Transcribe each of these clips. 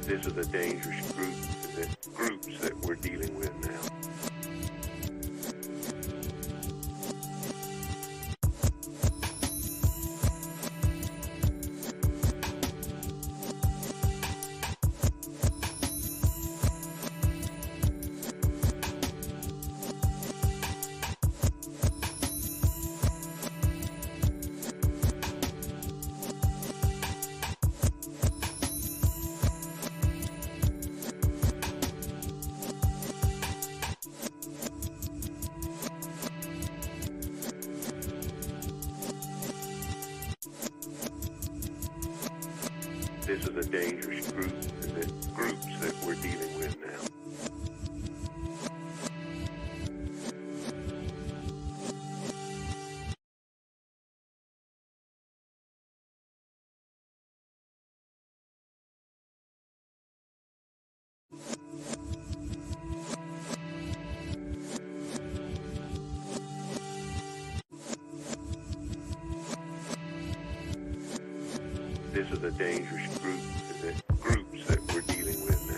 This is a dangerous groups that we're dealing with now. This is a dangerous groups that we're dealing with now. This is a dangerous groups that we're dealing with now.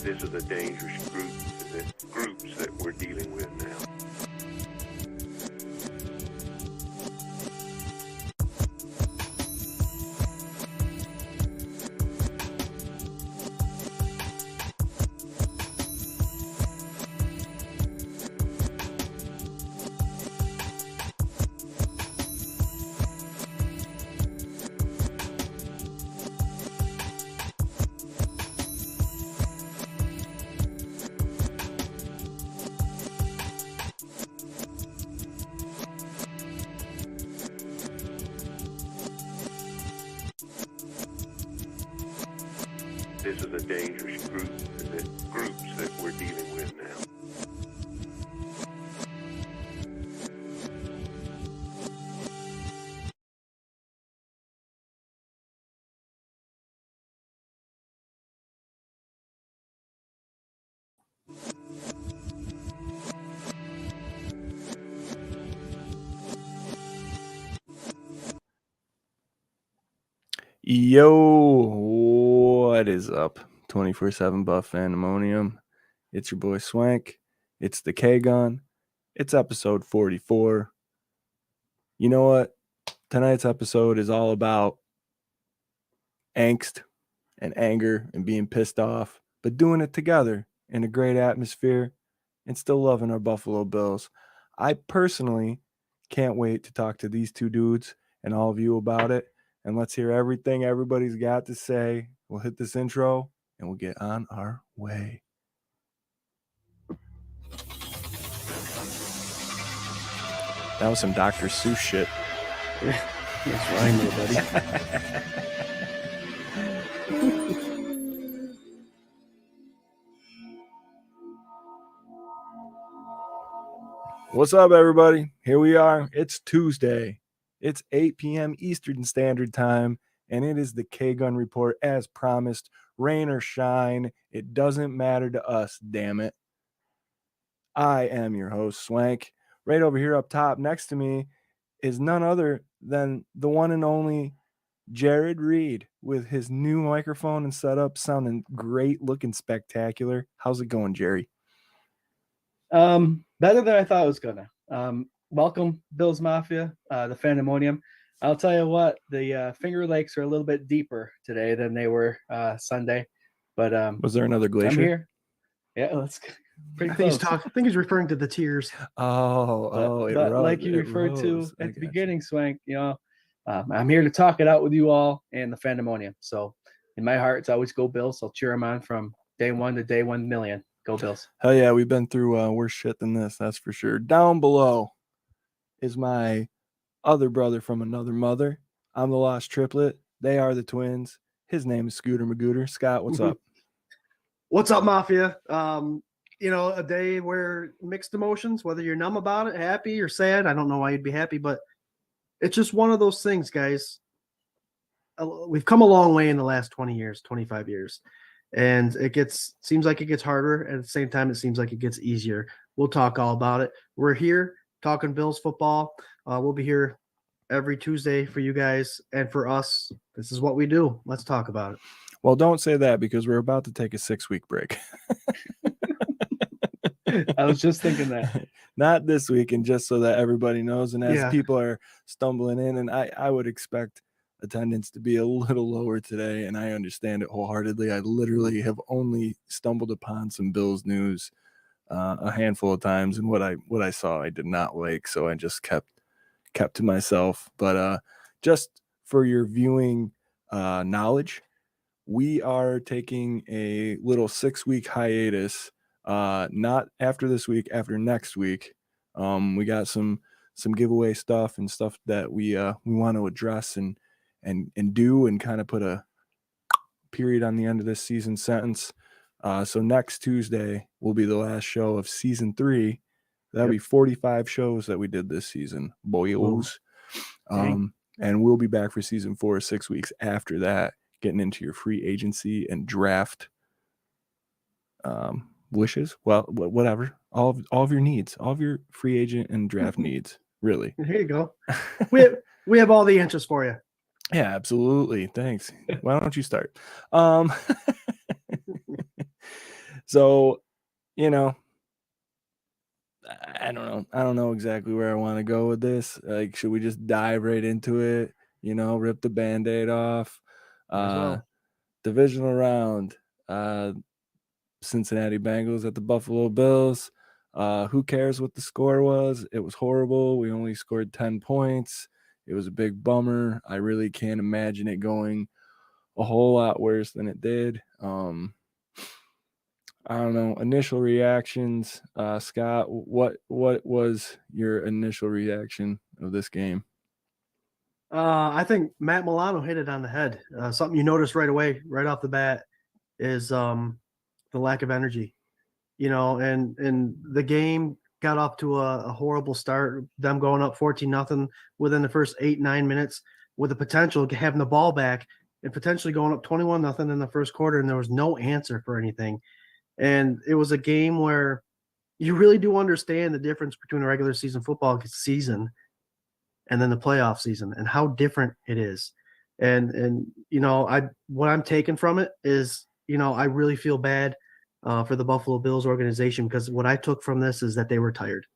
This is a dangerous groups that we're dealing with now. This is a dangerous groups that we're dealing with now. Yo, what is up? 24/7 Buff Pandemonium. It's your boy Swank. It's the K-Gun. It's episode 44. You know what? Tonight's episode is all about angst and anger and being pissed off, but doing it together in a great atmosphere and still loving our Buffalo Bills. I personally can't wait to talk to these two dudes and all of you about it. And let's hear everything everybody's got to say. We'll hit this intro and we'll get on our way. That was some Dr. Seuss shit. That's rhyming, buddy. What's up, everybody? Here we are. It's Tuesday. It's 8 p.m. Eastern Standard Time, and it is the K-Gun Report as promised. Rain or shine, it doesn't matter to us, damn it. I am your host, Swank. Right over here up top next to me is none other than the one and only Jarrod Reed with his new microphone and setup, sounding great, looking spectacular. How's it going, Jerry? Better than I thought it was gonna. Welcome, Bills Mafia, the Fandemonium. I'll tell you what, the Finger Lakes are a little bit deeper today than they were Sunday. But Was there another glacier? I'm here. Yeah, let's pretty close. I think he's referring to the tears. But like you referred to at the beginning, Swank, I'm here to talk it out with you all and the Fandemonium. So in my heart, it's always go Bills. I'll cheer them on from day one to day 1 million. Go Bills. Hell yeah, we've been through worse shit than this, that's for sure. Down below is my other brother from another mother. I'm the lost triplet. They are the twins. His name is Scooter Magooter. Scott, what's up? What's up, Mafia? A day where mixed emotions, whether you're numb about it, happy or sad. I don't know why you'd be happy, but it's just one of those things, guys. We've come a long way in the last 20 years, 25 years. And seems like it gets harder. At the same time, it seems like it gets easier. We'll talk all about it. We're here talking Bills football. We'll be here every Tuesday for you guys. And for us, this is what we do. Let's talk about it. Well, don't say that because we're about to take a 6-week break. I was just thinking that. Not this week, and just so that everybody knows. And as people are stumbling in, and I would expect attendance to be a little lower today, and I understand it wholeheartedly. I literally have only stumbled upon some Bills news a handful of times, and what I saw I did not like, so I just kept to myself. But just for your viewing knowledge, we are taking a little 6-week hiatus. Not after this week, after next week. We got some giveaway stuff and stuff that we want to address and do, and kind of put a period on the end of this season sentence. So next Tuesday will be the last show of season 3. That'll be 45 shows that we did this season, boyos. And we'll be back for season 4 6 weeks after that, getting into your free agency and draft wishes. Well, whatever, all of your needs, all of your free agent and draft needs, really. Here you go. We have all the answers for you. Yeah, absolutely. Thanks. Why don't you start? So, I don't know exactly where I want to go with this. Like, should we just dive right into it? Rip the Band-Aid off. Divisional round. Cincinnati Bengals at the Buffalo Bills. Who cares what the score was? It was horrible. We only scored 10 points. It was a big bummer. I really can't imagine it going a whole lot worse than it did. I don't know. Initial reactions. Scott, what was your initial reaction of this game? I think Matt Milano hit it on the head. Something you noticed right away, right off the bat, is the lack of energy. And the game got off to a horrible start, them going up 14-0 within the first 8-9 minutes, with the potential of having the ball back and potentially going up 21-0 in the first quarter, and there was no answer for anything. And it was a game where you really do understand the difference between a regular season football season and then the playoff season, and how different it is. And what I'm taking from it is, I really feel bad for the Buffalo Bills organization, because what I took from this is that they were tired.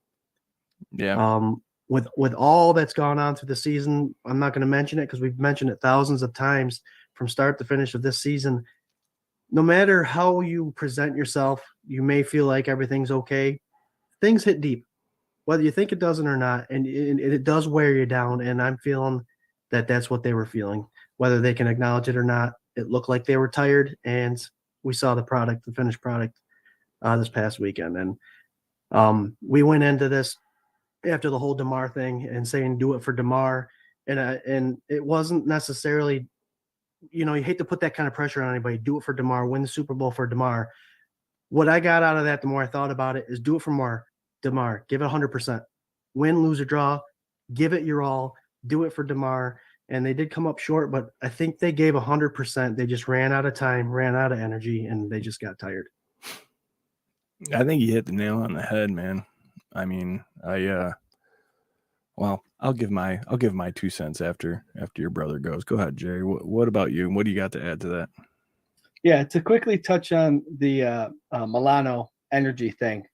Yeah. With all that's gone on through the season, I'm not going to mention it because we've mentioned it thousands of times from start to finish of this season. No matter how you present yourself, you may feel like everything's okay. Things hit deep, whether you think it doesn't or not, and it does wear you down. And I'm feeling that that's what they were feeling, whether they can acknowledge it or not. It looked like they were tired, and we saw the finished product this past weekend. And we went into this after the whole DeMar thing and saying, do it for DeMar. And it wasn't necessarily, you hate to put that kind of pressure on anybody. Do it for DeMar, win the Super Bowl for DeMar. What I got out of that, the more I thought about it, is do it for DeMar. Give it 100%. Win, lose, or draw. Give it your all. Do it for DeMar. And they did come up short, but I think they gave 100%. They just ran out of time, ran out of energy, and they just got tired. I think you hit the nail on the head, man. I mean, well, I'll give my 2 cents after your brother goes. Go ahead, Jerry. What about you? What do you got to add to that? Yeah, to quickly touch on the Milano energy thing.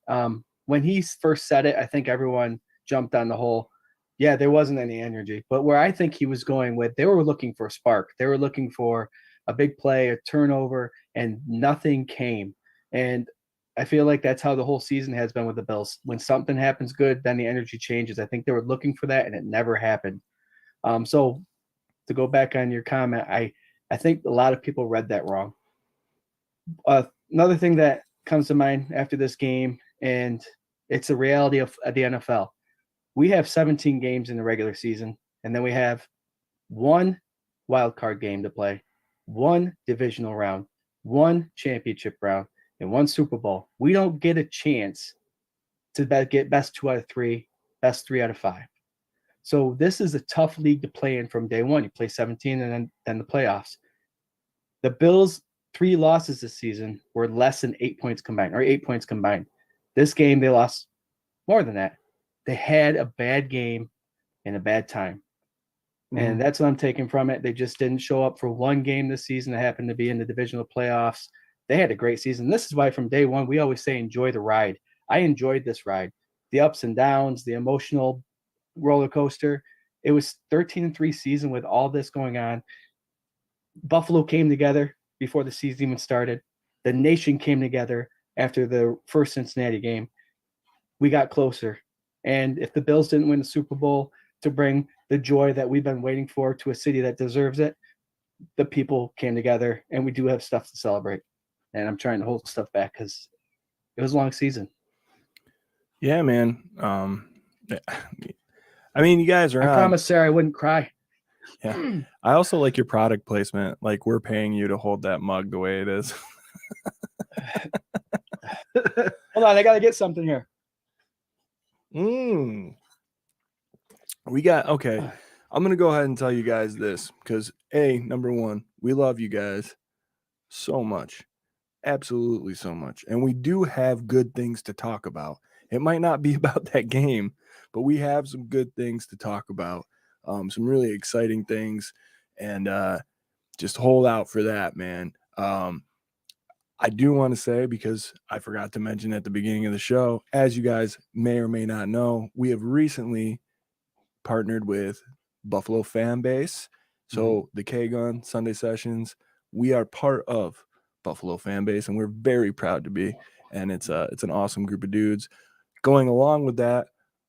When he first said it, I think everyone jumped on the whole, yeah, there wasn't any energy. But where I think he was going with, they were looking for a spark. They were looking for a big play, a turnover, and nothing came. And I feel like that's how the whole season has been with the Bills. When something happens good, then the energy changes. I think they were looking for that, and it never happened. So to go back on your comment, I think a lot of people read that wrong. Another thing that comes to mind after this game, and it's a reality of the NFL. We have 17 games in the regular season, and then we have one wild card game to play, one divisional round, one championship round, and one Super Bowl. We don't get a chance to get best 2 out of 3, best 3 out of 5. So this is a tough league to play in from day one. You play 17 and then the playoffs. The Bills' 3 losses this season were less than 8 points combined, or 8 points combined. This game, they lost more than that. They had a bad game and a bad time. And that's what I'm taking from it. They just didn't show up for one game this season that happened to be in the divisional playoffs. They had a great season. This is why from day one, we always say enjoy the ride. I enjoyed this ride. The ups and downs, the emotional roller coaster. It was 13-3 season with all this going on. Buffalo came together before the season even started. The nation came together after the first Cincinnati game. We got closer. And if the Bills didn't win the Super Bowl to bring the joy that we've been waiting for to a city that deserves it, the people came together, and we do have stuff to celebrate. And I'm trying to hold stuff back because it was a long season. Yeah, man. I mean, you guys are I promised Sarah I wouldn't cry. Yeah. I also like your product placement. Like, we're paying you to hold that mug the way it is. Hold on, I got to get something here. We got, okay. I'm going to go ahead and tell you guys this because, number one, we love you guys so much. Absolutely so much. And we do have good things to talk about. It might not be about that game, but we have some good things to talk about. Some really exciting things. And just hold out for that, man. I do want to say, because I forgot to mention at the beginning of the show, as you guys may or may not know, we have recently partnered with Buffalo Fan Base. So the K-Gun Sunday Sessions, we are part of Buffalo Fan Base, and we're very proud to be. And it's an awesome group of dudes. Going along with that,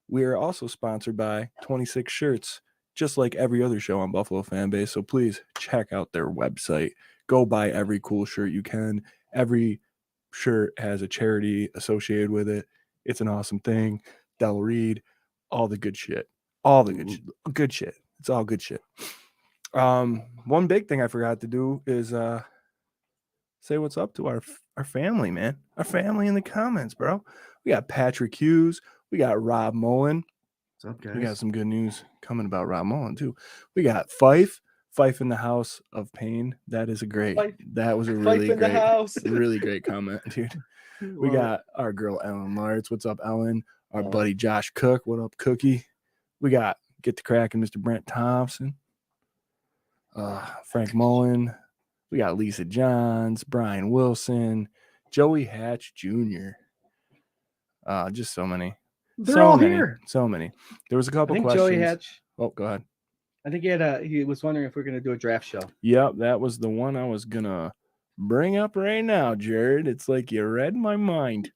we are also sponsored by 26 Shirts, just like every other show on Buffalo Fan Base. So please check out their website. Go buy every cool shirt you can. Every shirt has a charity associated with it. It's an awesome thing. They'll read all the good shit. All the good shit. It's all good shit. One big thing I forgot to do is say what's up to our family, man. Our family in the comments, bro. We got Patrick Hughes. We got Rob Mullen. What's up, guys? We got some good news coming about Rob Mullen, too. We got Fife in the House of Pain. That is that was a really great comment, dude. We got our girl Ellen Lartz. What's up, Ellen? Our buddy Josh Cook. What up, Cookie? We got Get the Crackin' Mr. Brent Thompson. Frank Mullen. We got Lisa Johns, Brian Wilson, Joey Hatch Jr. Just so many. They're all here. So many. There was a couple questions. Joey Hatch. Oh, go ahead. I think he was wondering if we're going to do a draft show. Yep, that was the one I was going to bring up right now, Jarrod. It's like you read my mind.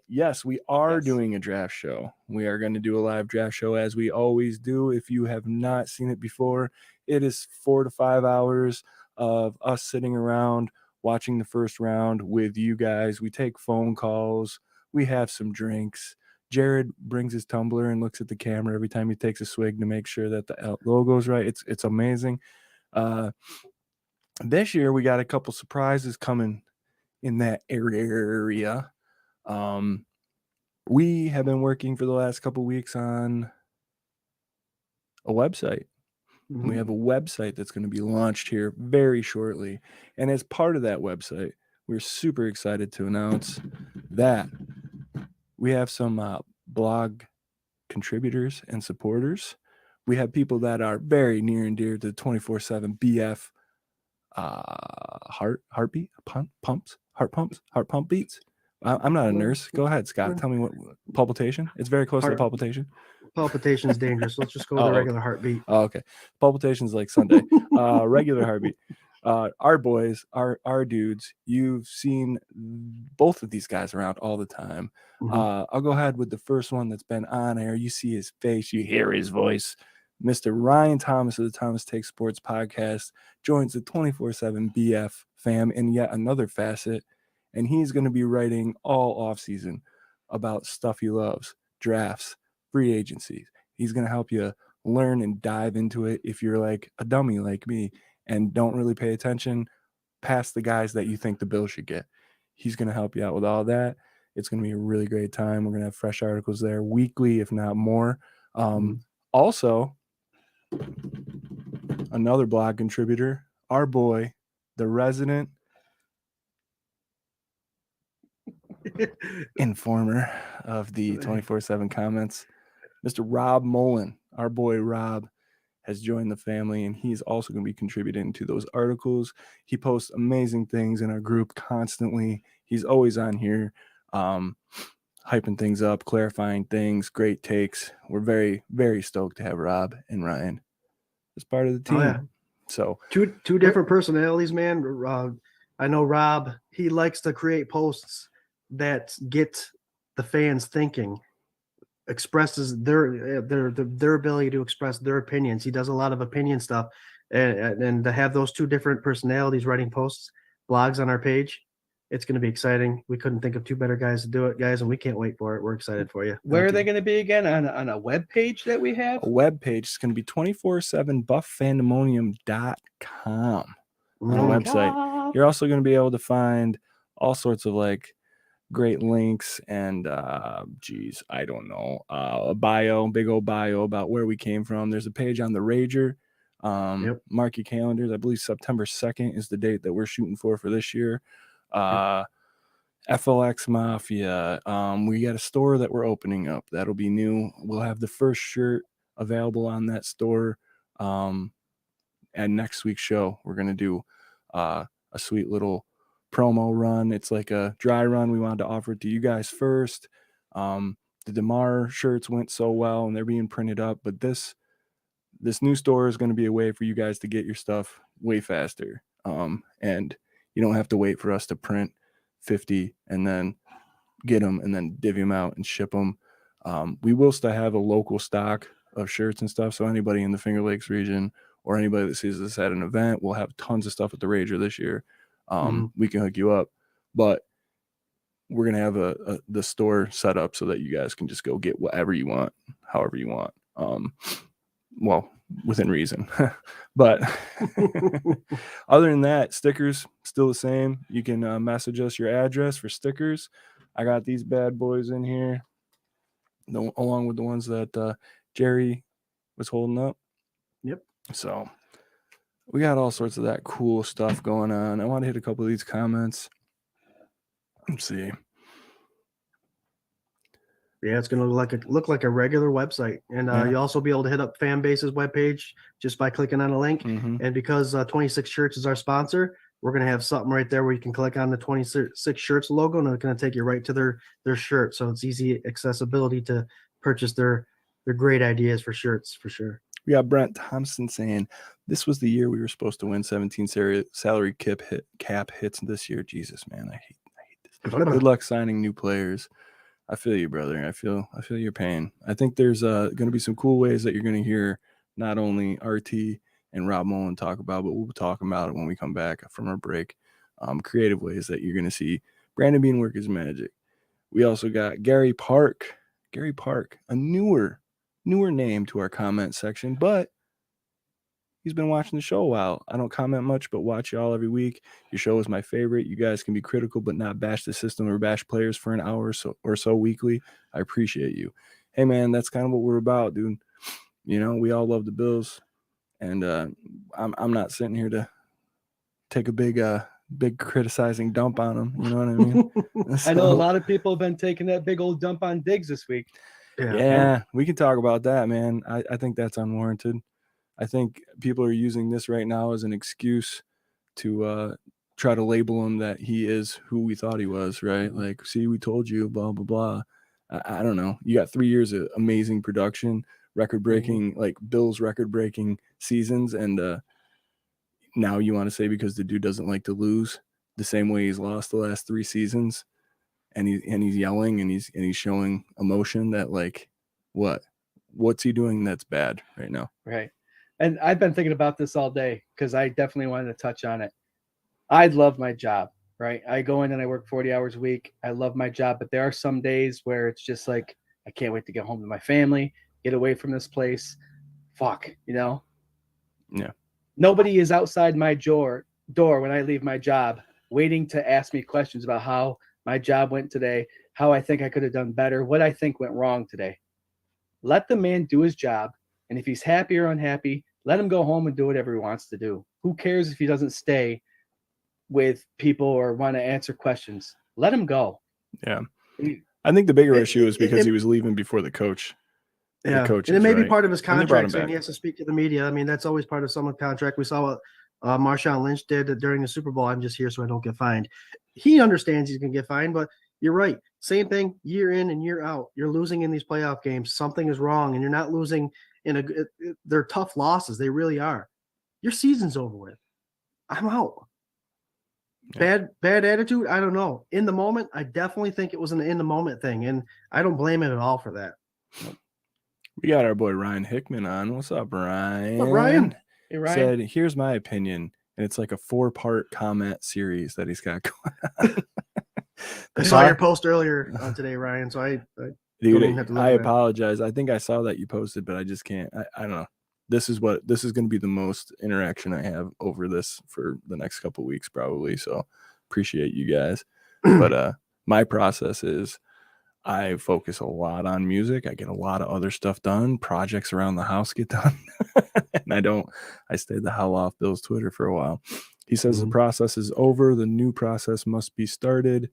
Yes, we are doing a draft show. We are going to do a live draft show as we always do. If you have not seen it before, it is 4 to 5 hours of us sitting around watching the first round with you guys. We take phone calls. We have some drinks. Jarrod brings his tumbler and looks at the camera every time he takes a swig to make sure that the logo's right. It's amazing. This year we got a couple surprises coming in that area. We have been working for the last couple weeks on a website. We have a website that's going to be launched here very shortly. And as part of that website, we're super excited to announce that, we have some blog contributors and supporters. We have people that are very near and dear to the 24/7 BF heart pump beats. I'm not a nurse. Go ahead, Scott. Tell me what palpitation. It's very close to the palpitation. Palpitation is dangerous. Let's just go with the regular heartbeat. Oh, okay. Palpitation is like Sunday. Regular heartbeat. Our boys, our dudes, you've seen both of these guys around all the time. I'll go ahead with the first one that's been on air. You see his face, you hear his voice. Mr. Ryan Thomas of the Thomas Take Sports podcast joins the 24/7 BF fam in yet another facet, and he's going to be writing all offseason about stuff he loves, drafts, free agency. He's going to help you learn and dive into it if you're like a dummy like me and don't really pay attention past the guys that you think the Bills should get. He's going to help you out with all that. It's going to be a really great time. We're going to have fresh articles there weekly, if not more. Also, another blog contributor, our boy, the resident informer of the 24/7 comments, Mr. Rob Mullen. Our boy Rob has joined the family, and he's also going to be contributing to those articles. He posts amazing things in our group constantly. He's always on here, hyping things up, clarifying things, great takes. We're very, very stoked to have Rob and Ryan as part of the team. Yeah. So two different personalities, man. I know Rob, he likes to create posts that get the fans thinking, expresses their ability to express their opinions. He does a lot of opinion stuff, and to have those two different personalities writing posts, blogs on our page, it's going to be exciting. We couldn't think of two better guys to do it, guys, and we can't wait for it. We're excited for you. Where are they going to be again? On a web page that we have? A web page is going to be 247buffandemonium.com on our website. You're also going to be able to find all sorts of like great links and I don't know, a big old bio about where we came from. There's a page on the Rager. Mark your calendars. I believe September 2nd is the date that we're shooting for this year. FLX Mafia. We got a store that we're opening up. That'll be new. We'll have the first shirt available on that store. And next week's show, we're going to do a sweet little promo run. It's like a dry run. We wanted to offer it to you guys first. The DeMar shirts went so well and they're being printed up, but this new store is going to be a way for you guys to get your stuff way faster. And you don't have to wait for us to print 50 and then get them and then divvy them out and ship them. We will still have a local stock of shirts and stuff. So anybody in the Finger Lakes region or anybody that sees this at an event, we'll have tons of stuff at the Rager this year. We can hook you up, but we're going to have the store set up so that you guys can just go get whatever you want, however you want. Well, within reason, but other than that, stickers still the same. You can message us your address for stickers. I got these bad boys in here along with the ones that Jerry was holding up. Yep. So we got all sorts of that cool stuff going on. I want to hit a couple of these comments. Let's see. Yeah, it's going to look like a regular website. And you'll also be able to hit up Fanbase's webpage just by clicking on a link. And because 26 Shirts is our sponsor, we're going to have something right there where you can click on the 26 Shirts logo, and it's going to take you right to their shirt. So it's easy accessibility to purchase their great ideas for shirts, for sure. We got Brent Thompson saying, this was the year we were supposed to win 17 salary cap hits this year. Jesus, man, I hate this. Good luck signing new players. I feel you, brother. I feel your pain. I think there's going to be some cool ways that you're going to hear not only RT and Rob Mullen talk about, but we'll talk about it when we come back from our break. Creative ways that you're going to see Brandon Bean work his magic. We also got Gary Park, a newer name to our comment section, but he's been watching the show a while. I don't comment much, but watch y'all every week. Your show is my favorite. You guys can be critical, but not bash the system or bash players for an hour or so weekly. I appreciate you. Hey, man, that's kind of what we're about, dude. You know, we all love the Bills, and I'm not sitting here to take a big big criticizing dump on him. You know what I mean? I know a lot of people have been taking that big old dump on Diggs this week. Yeah, we can talk about that, man. I think that's unwarranted. I think people are using this right now as an excuse to try to label him that he is who we thought he was, right? Like, see, we told you, blah, blah, blah. I don't know. You got 3 years of amazing production, record-breaking, like Bills record-breaking seasons, and now you want to say because the dude doesn't like to lose the same way he's lost the last 3 seasons, and he's yelling and he's showing emotion that, like, what's he doing that's bad right now? Right. And I've been thinking about this all day because I definitely wanted to touch on it. I love my job, right? I go in and I work 40 hours a week. I love my job, but there are some days where it's just like, I can't wait to get home to my family, get away from this place. Fuck, you know? Yeah. Nobody is outside my door when I leave my job waiting to ask me questions about how my job went today, how I think I could have done better, what I think went wrong today. Let the man do his job. And if he's happy or unhappy, let him go home and do whatever he wants to do. Who cares if he doesn't stay with people or want to answer questions? Let him go. Yeah. I think the bigger issue is because he was leaving before the coach. Yeah. The coach, and it may be part of his And they brought contract him saying back. he has to speak to the media. I mean, that's always part of someone's contract. We saw what Marshawn Lynch did during the Super Bowl. I'm just here so I don't get fined. He understands he's going to get fined, but you're right. Same thing year in and year out. You're losing in these playoff games. Something is wrong, and you're not losing they're tough losses. They really are. Your season's over with. I'm out. Yeah. Bad attitude. I don't know. In the moment, I definitely think it was an in the moment thing, and I don't blame it at all for that. We got our boy Ryan Hickman on. What's up, Ryan? What's up, Ryan? Hey, Ryan. Said, here's my opinion, and it's like a 4-part comment series that he's got going on. I saw your post earlier today, Ryan. So Dude, I apologize. I think I saw that you posted, but I just can't. I don't know. This is going to be the most interaction I have over this for the next couple of weeks, probably. So appreciate you guys. But my process is I focus a lot on music. I get a lot of other stuff done. Projects around the house get done. And I stayed the hell off Bill's Twitter for a while. He says the process is over. The new process must be started.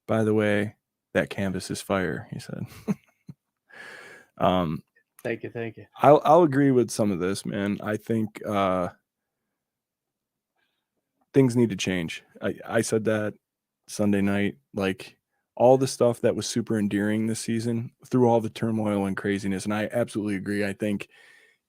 By the way, that canvas is fire, he said. Thank you. I'll agree with some of this, man. I think things need to change. I said that Sunday night, like all the stuff that was super endearing this season through all the turmoil and craziness. And I absolutely agree. I think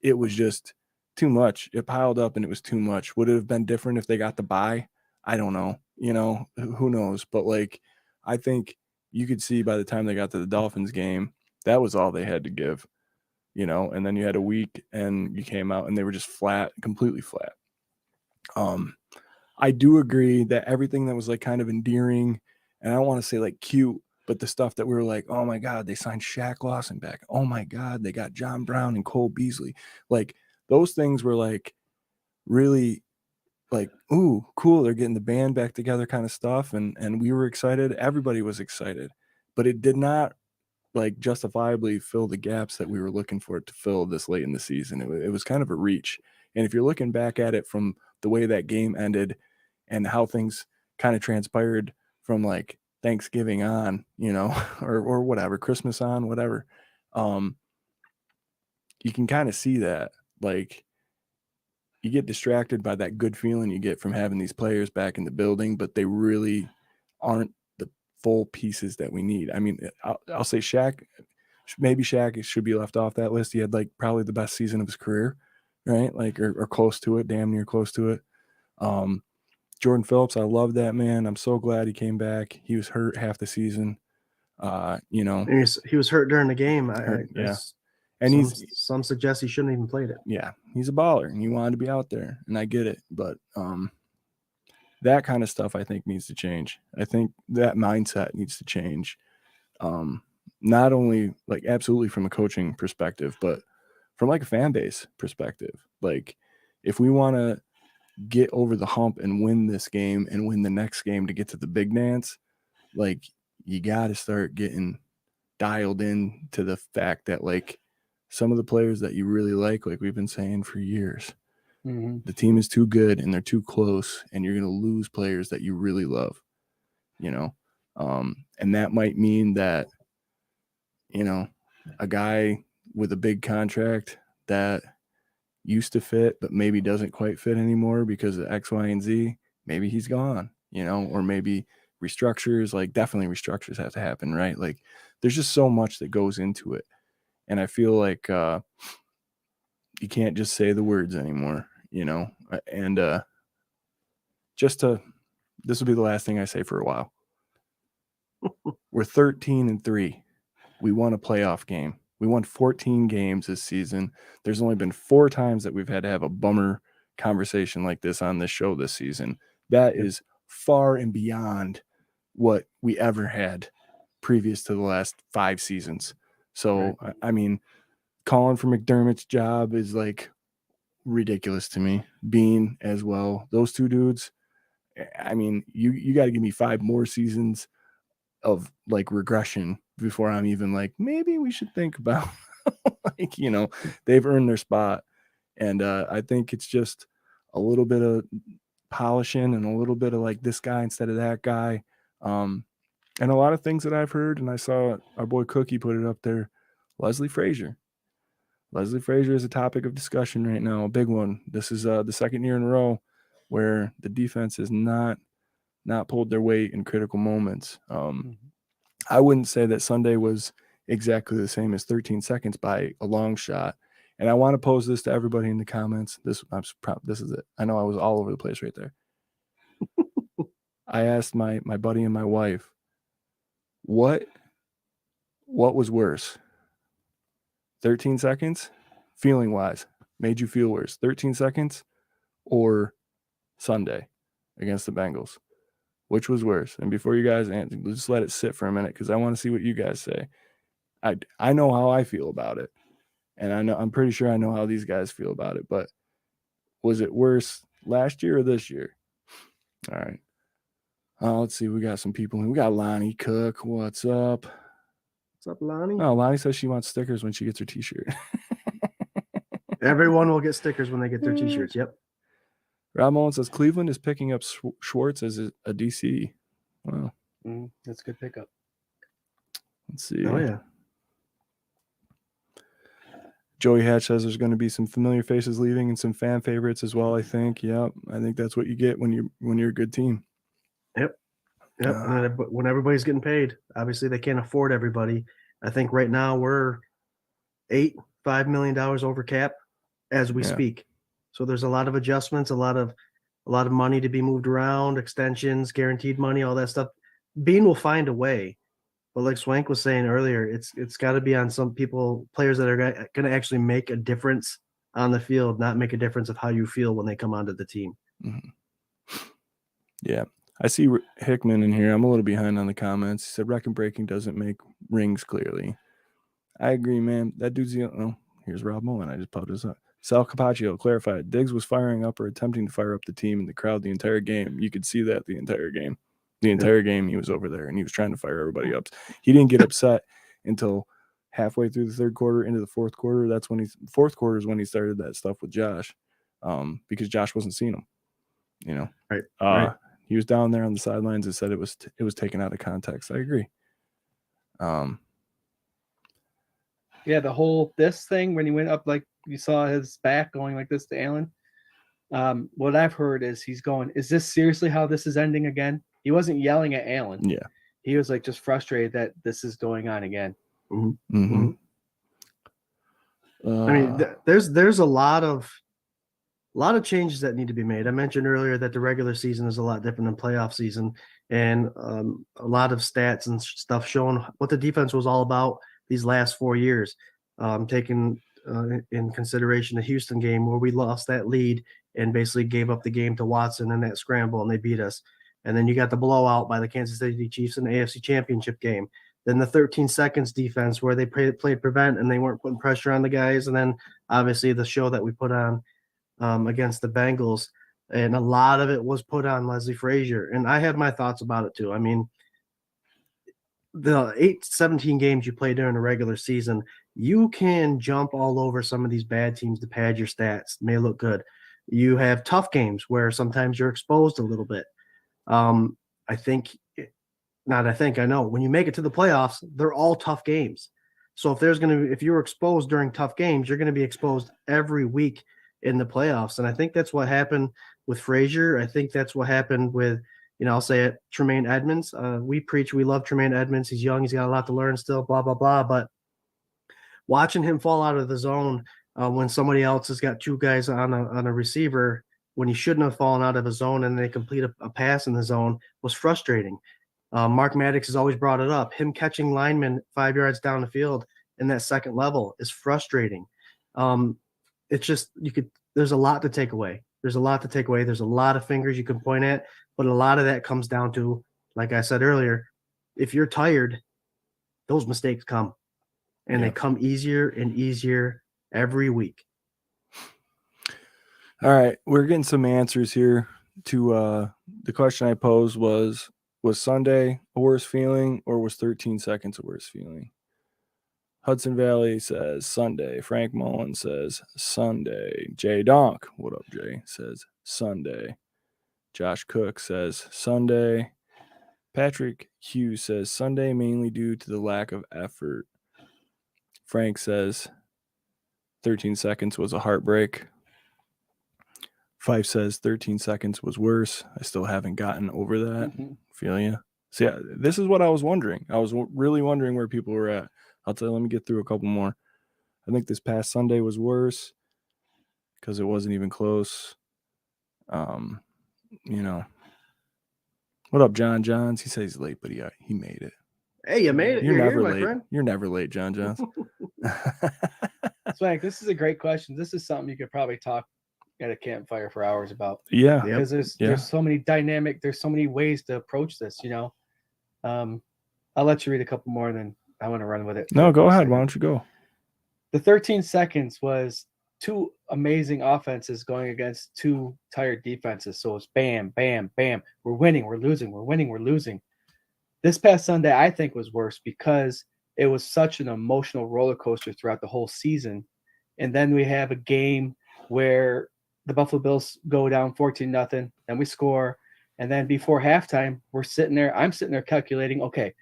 it was just too much. It piled up and it was too much. Would it have been different if they got the bye? I don't know. You know, who knows? But like, I think you could see by the time they got to the Dolphins game, that was all they had to give, you know, and then you had a week and you came out and they were just flat, completely flat. I do agree that everything that was like kind of endearing, and I don't want to say like cute, but the stuff that we were like, oh my God, they signed Shaq Lawson back. Oh my God, they got John Brown and Cole Beasley. Like those things were like really like, ooh, cool. They're getting the band back together kind of stuff. And we were excited. Everybody was excited, but it did not like justifiably fill the gaps that we were looking for it to fill this late in the season. It was kind of a reach. And if you're looking back at it from the way that game ended and how things kind of transpired from like Thanksgiving on, you know, or whatever, Christmas on, whatever, you can kind of see that like you get distracted by that good feeling you get from having these players back in the building, but they really aren't the full pieces that we need. I mean, I'll say Shaq, maybe Shaq should be left off that list. He had like probably the best season of his career, right? Like, or close to it, damn near close to it. Jordan Phillips, I love that man. I'm so glad he came back. He was hurt half the season. You know, he was hurt during the game. Yeah. And some suggest he shouldn't even played it. Yeah, he's a baller and he wanted to be out there, and I get it. But that kind of stuff I think needs to change. I think that mindset needs to change. Not only like absolutely from a coaching perspective, but from like a fan base perspective. Like if we want to get over the hump and win this game and win the next game to get to the big dance, like you got to start getting dialed in to the fact that like some of the players that you really like we've been saying for years, The team is too good and they're too close, and you're going to lose players that you really love, you know? And that might mean that, you know, a guy with a big contract that used to fit, but maybe doesn't quite fit anymore because of X, Y, and Z, maybe he's gone, you know, or maybe restructures, like definitely restructures have to happen, right? Like there's just so much that goes into it. And I feel like you can't just say the words anymore, you know, and this will be the last thing I say for a while. We're 13-3. We won a playoff game. We won 14 games this season. There's only been 4 times that we've had to have a bummer conversation like this on this show this season. That is far and beyond what we ever had previous to the last 5 seasons. So, right. I mean, calling for McDermott's job is like ridiculous to me. Bean as well. Those 2 dudes, I mean, you got to give me 5 more seasons of like regression before I'm even like, maybe we should think about like, you know, they've earned their spot. And I think it's just a little bit of polishing and a little bit of like this guy instead of that guy. And a lot of things that I've heard, and I saw our boy Cookie put it up there, Leslie Frazier. Leslie Frazier is a topic of discussion right now, a big one. This is the second year in a row where the defense has not pulled their weight in critical moments. I wouldn't say that Sunday was exactly the same as 13 seconds by a long shot. And I want to pose this to everybody in the comments. This is it. I know I was all over the place right there. I asked my buddy and my wife, what was worse? 13 seconds, feeling wise, made you feel worse? 13 seconds or Sunday against the Bengals? Which was worse? And before you guys answer, just let it sit for a minute because I want to see what you guys say. I know how I feel about it, and I'm pretty sure I know how these guys feel about it. But was it worse last year or this year? All right. Let's see. We got some people. We got Lonnie Cook. What's up? What's up, Lonnie? Oh, Lonnie says she wants stickers when she gets her T-shirt. Everyone will get stickers when they get their T-shirts. Yep. Rob Mullen says Cleveland is picking up Schwartz as a DC. Wow. That's a good pickup. Let's see. Oh, yeah. Joey Hatch says there's going to be some familiar faces leaving and some fan favorites as well, I think. Yep. I think that's what you get when you're a good team. Yep. And when everybody's getting paid, obviously they can't afford everybody. I think right now we're $5 million over cap as we speak. So there's a lot of adjustments, a lot of money to be moved around, extensions, guaranteed money, all that stuff. Bean will find a way, but like Swank was saying earlier, it's got to be on some players that are going to actually make a difference on the field, not make a difference of how you feel when they come onto the team. Mm-hmm. Yeah, I see Hickman in here. I'm a little behind on the comments. He said record breaking doesn't make rings clearly. I agree, man. That dude's here's Rob Mullen. I just popped this up. Sal Capaccio clarified Diggs was firing up or attempting to fire up the team in the crowd the entire game. You could see that the entire game. The entire game he was over there and he was trying to fire everybody up. He didn't get upset until halfway through the third quarter into the fourth quarter. That's when fourth quarter is when he started that stuff with Josh, because Josh wasn't seeing him. You know, right. He was down there on the sidelines and said it was taken out of context. I agree. Yeah, the whole this thing when he went up, like you saw his back going like this to Allen. What I've heard is he's going, is this seriously how this is ending again? He wasn't yelling at Allen. Yeah. He was like just frustrated that this is going on again. Mm-hmm. Mm-hmm. I mean, there's a lot of changes that need to be made. I mentioned earlier that the regular season is a lot different than playoff season, and a lot of stats and stuff showing what the defense was all about these last 4 years. Taking in consideration the Houston game where we lost that lead and basically gave up the game to Watson in that scramble and they beat us. And then you got the blowout by the Kansas City Chiefs in the AFC Championship game. Then the 13 seconds defense where they played prevent and they weren't putting pressure on the guys. And then obviously the show that we put on against the Bengals. And a lot of it was put on Leslie Frazier. And I have my thoughts about it too. I mean, the 17 games you play during the regular season, you can jump all over some of these bad teams to pad your stats. It may look good. You have tough games where sometimes you're exposed a little bit. I know when you make it to the playoffs, they're all tough games. So if you're exposed during tough games, you're going to be exposed every week in the playoffs. And I think that's what happened with Frazier. I think that's what happened with, I'll say it, Tremaine Edmonds. We love Tremaine Edmonds. He's young. He's got a lot to learn still, blah, blah, blah. But watching him fall out of the zone when somebody else has got two guys on a receiver when he shouldn't have fallen out of his zone and they complete a pass in the zone was frustrating. Mark Maddox has always brought it up. Him catching linemen 5 yards down the field in that second level is frustrating. It's just there's a lot to take away. There's a lot of fingers you can point at, but a lot of that comes down to, like I said earlier, if you're tired, those mistakes come. And they come easier and easier every week. All right. We're getting some answers here to the question I posed was Sunday a worse feeling or was 13 seconds a worse feeling? Hudson Valley says Sunday. Frank Mullen says Sunday. Jay Donk, what up, Jay, says Sunday. Josh Cook says Sunday. Patrick Hughes says Sunday mainly due to the lack of effort. Frank says 13 seconds was a heartbreak. Fife says 13 seconds was worse. I still haven't gotten over that. Feel you? So, yeah, this is what I was wondering. I was really wondering where people were at. I'll tell you, let me get through a couple more. I think this past Sunday was worse because it wasn't even close. What up, John Johns? He says he's late, but he made it. Hey, you made it. You're never here, late. My friend. You're never late, John Johns. Swank, this is a great question. This is something you could probably talk at a campfire for hours about. Yeah. Because there's so many there's so many ways to approach this, I'll let you read a couple more and then I want to run with it. No, go ahead. Why don't you go? The 13 seconds was two amazing offenses going against two tired defenses. So it's bam, bam, bam. We're winning, we're losing, we're winning, we're losing. This past Sunday, I think, was worse because it was such an emotional roller coaster throughout the whole season. And then we have a game where the Buffalo Bills go down 14-0, then we score. And then before halftime, I'm sitting there calculating, okay,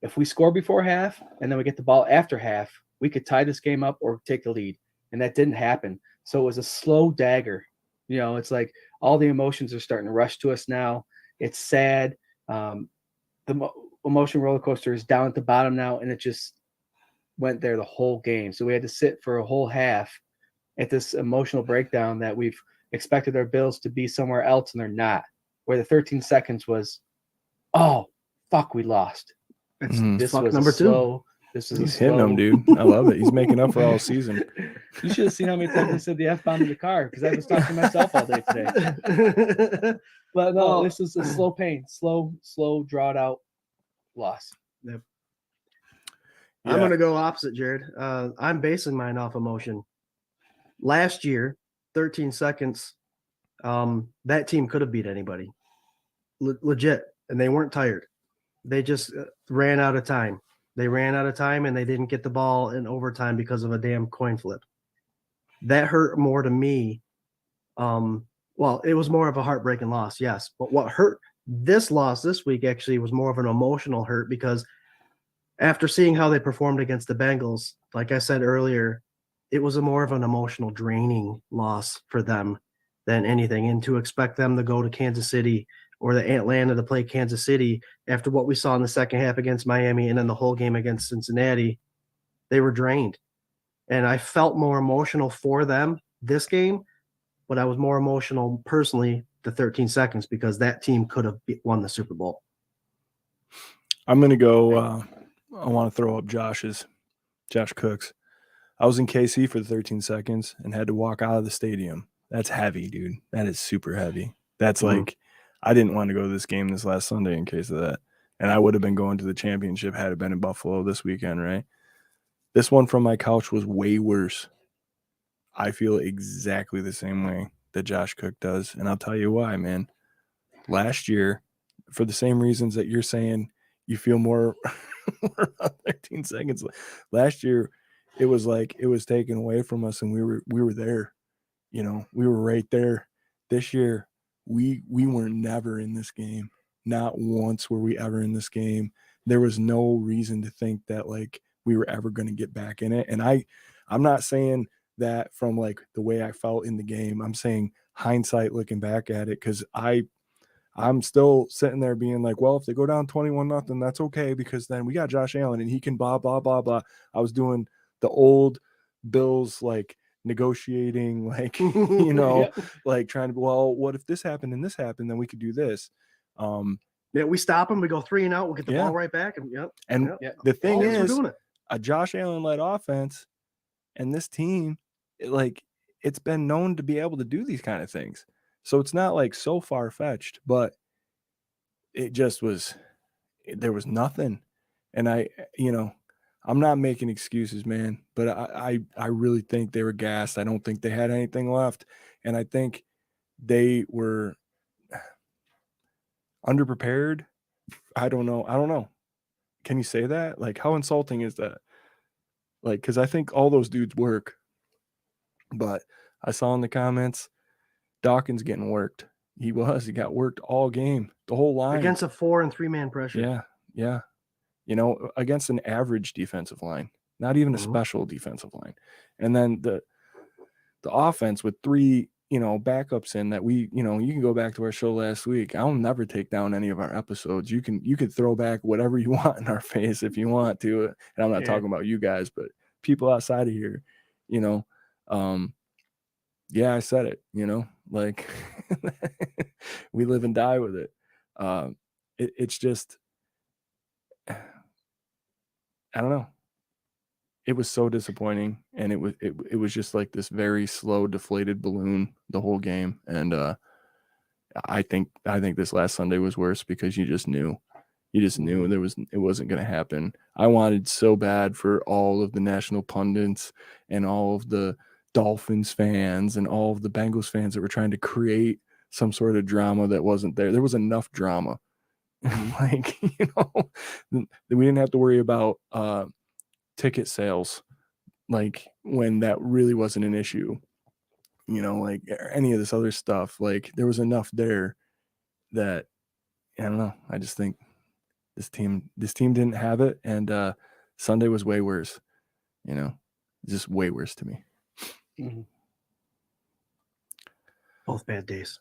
if we score before half and then we get the ball after half, we could tie this game up or take the lead. And that didn't happen. So it was a slow dagger. It's like all the emotions are starting to rush to us now. It's sad. The emotion roller coaster is down at the bottom now, and it just went there the whole game. So we had to sit for a whole half at this emotional breakdown that we've expected our Bills to be somewhere else, and they're not. Where the 13 seconds was, oh, fuck, we lost. This was number two. He's hitting them, dude. I love it. He's making up for all season. You should have seen how many times I said the F-bomb in the car because I was talking to myself all day today. But no, this is a slow pain, slow, drawed out loss. Yep. Yeah. I'm going to go opposite, Jared. I'm basing mine off emotion. Last year, 13 seconds, that team could have beat anybody. Legit. And they weren't tired. They just ran out of time. They ran out of time and they didn't get the ball in overtime because of a damn coin flip. That hurt more to me. Well, it was more of a heartbreaking loss, yes. But what hurt this loss this week actually was more of an emotional hurt because after seeing how they performed against the Bengals, like I said earlier, it was more of an emotional draining loss for them than anything. And to expect them to go to Kansas City or the Atlanta to play Kansas City after what we saw in the second half against Miami and then the whole game against Cincinnati, they were drained. And I felt more emotional for them this game, but I was more emotional personally the 13 seconds because that team could have won the Super Bowl. I'm going to go I want to throw up Josh Cooks. I was in KC for the 13 seconds and had to walk out of the stadium. That's heavy, dude. That is super heavy. That's like I didn't want to go to this game this last Sunday in case of that. And I would have been going to the championship had it been in Buffalo this weekend, right? This one from my couch was way worse. I feel exactly the same way that Josh Cook does. And I'll tell you why, man. Last year, for the same reasons that you're saying you feel more 13 seconds. Last year, it was like it was taken away from us and we were there. We were right there. this year, we were never in this game. Not once were we ever in this game. There was no reason to think that like we were ever going to get back in it. And I'm not saying that from like the way I felt in the game. I'm saying hindsight looking back at it, because I'm still sitting there being like, well, if they go down 21-0, that's okay, because then we got Josh Allen and he can blah, blah, blah, blah. I was doing the old Bills like negotiating, like, like trying to, well, what if this happened and this happened, then we could do this. Yeah, we stop them, we go 3 and out, we'll get the ball right back. And the thing is, a Josh Allen led offense and this team, it's been known to be able to do these kind of things. So it's not like so far-fetched, but it just was, there was nothing. And I'm not making excuses, man, but I really think they were gassed. I don't think they had anything left. And I think they were underprepared. I don't know. Can you say that? Like, how insulting is that? Like, because I think all those dudes work. But I saw in the comments, Dawkins getting worked. He got worked all game, the whole line. Against a 4- and 3-man pressure. Yeah. Against an average defensive line, not even a special defensive line. And then the offense with 3, backups in that you can go back to our show last week. I'll never take down any of our episodes. You could throw back whatever you want in our face if you want to. And I'm not talking about you guys, but people outside of here, I said it, like we live and die with it. It's just, I don't know. It was so disappointing, and it was just like this very slow, deflated balloon the whole game. And I think this last Sunday was worse because you just knew it wasn't going to happen. I wanted so bad for all of the national pundits and all of the Dolphins fans and all of the Bengals fans that were trying to create some sort of drama that wasn't there. There was enough drama. Like, we didn't have to worry about ticket sales, like when that really wasn't an issue, like any of this other stuff. Like, there was enough there that, I don't know. I just think this team didn't have it. And Sunday was way worse, just way worse to me. Mm-hmm. Both bad days.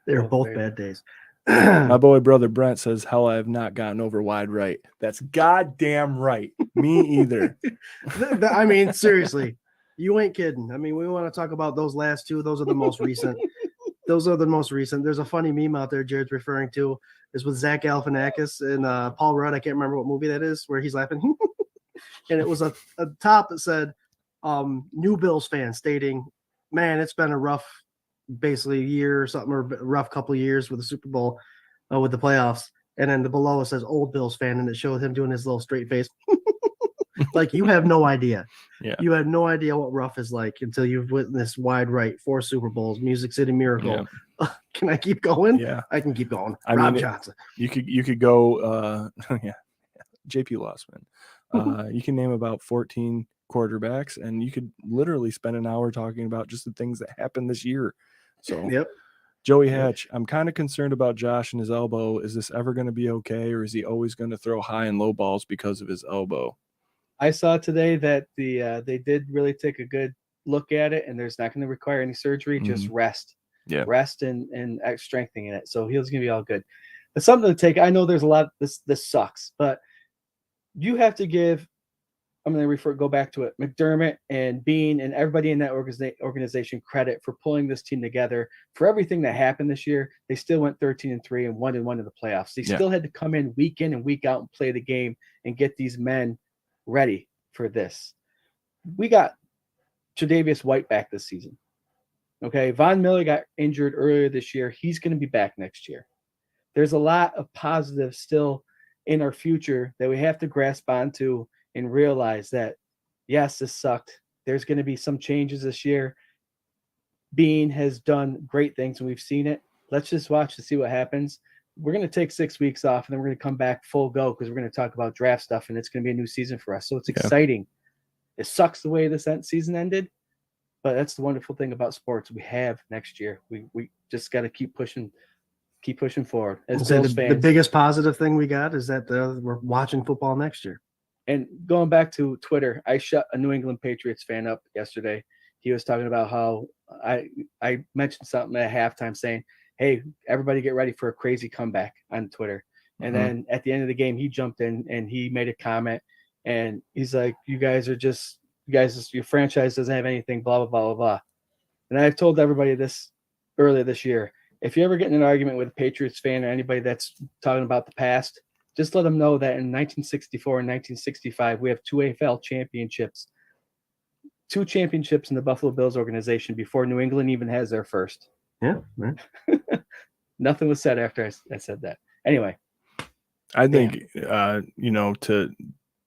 They were both bad days. My boy brother Brent says, hell, I have not gotten over wide right. That's goddamn right. Me either. I mean, seriously, you ain't kidding. I memean, we want to talk about those last two. Those are the most recent. There's a funny meme out there Jared's referring to. Is with Zach Galifianakis and Paul Rudd. I can't remember what movie that is, where he's laughing. And it was a top that said, new Bills fan stating, man, it's been a rough basically year or something, or a rough couple of years with the Super Bowl, with the playoffs. And then below it says old Bills fan, and it showed him doing his little straight face. Like, you have no idea. Yeah. You have no idea what rough is like until you've witnessed wide right, 4 Super Bowls, Music City Miracle. Yeah. Can I keep going? Yeah, I can keep going. I Rob mean, Johnson. You could go JP Lossman. You can name about 14 quarterbacks, and you could literally spend an hour talking about just the things that happened this year. So yep. Joey Hatch, I'm kind of concerned about Josh and his elbow. Is this ever going to be okay, or is he always going to throw high and low balls because of his elbow? I saw today that they did really take a good look at it, and there's not going to require any surgery, just rest. Yeah. Rest and strengthening it. So he's going to be all good. It's something to take. I know there's a lot. This sucks, but you have to give. I'm going to go back to it. McDermott and Bean and everybody in that organization credit for pulling this team together for everything that happened this year. They still went 13-3 and 1-1 in the playoffs. They still had to come in and week out and play the game and get these men ready for this. We got Tre'Davious White back this season. Okay, Von Miller got injured earlier this year. He's going to be back next year. There's a lot of positives still in our future that we have to grasp onto and realize that, yes, this sucked. There's going to be some changes this year. Bean has done great things, and we've seen it. Let's just watch to see what happens. We're going to take 6 weeks off, and then we're going to come back full go because we're going to talk about draft stuff, and it's going to be a new season for us. So it's exciting. It sucks the way this season ended, But that's the wonderful thing about sports. We have next year. We just got to keep pushing forward. As Bills fans, the biggest positive thing we got is that we're watching football next year. And going back to Twitter, I shut a New England Patriots fan up yesterday. He was talking about how I mentioned something at halftime saying, hey, everybody get ready for a crazy comeback on Twitter. And then at the end of the game, he jumped in and he made a comment. And he's like, your franchise doesn't have anything, blah, blah, blah, blah, blah. And I've told everybody this earlier this year. If you ever get in an argument with a Patriots fan or anybody that's talking about the past, just let them know that in 1964 and 1965, we have two AFL championships. 2 championships in the Buffalo Bills organization before New England even has their first. Yeah. Right. Nothing was said after I said that. Anyway. I think,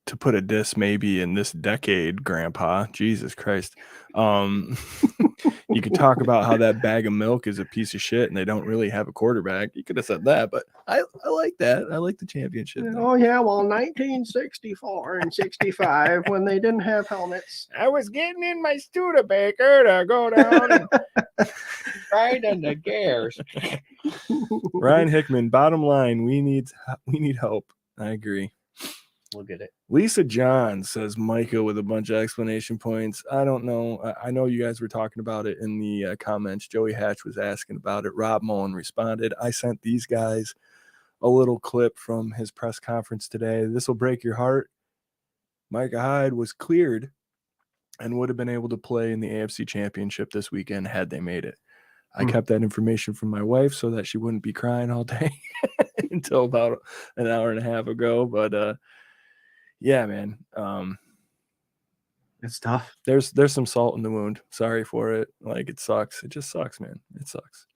to put a diss maybe in this decade, Grandpa, Jesus Christ, you could talk about how that bag of milk is a piece of shit and they don't really have a quarterback. You could have said that, but I like that. I like the championship. Oh, yeah. Well, 1964 and 65 when they didn't have helmets. I was getting in my Studebaker to go down and ride on the gears. Ryan Hickman, bottom line, we need help. I agree. We'll get it. Lisa John says Micah with a bunch of explanation points. I don't know. I know you guys were talking about it in the comments. Joey Hatch was asking about it. Rob Mullen responded. I sent these guys a little clip from his press conference today. This will break your heart. Micah Hyde was cleared and would have been able to play in the AFC Championship this weekend had they made it. I kept that information from my wife so that she wouldn't be crying all day until about an hour and a half ago. But yeah, man. It's tough. There's some salt in the wound. Sorry for it. Like, it sucks. It just sucks, man. It sucks.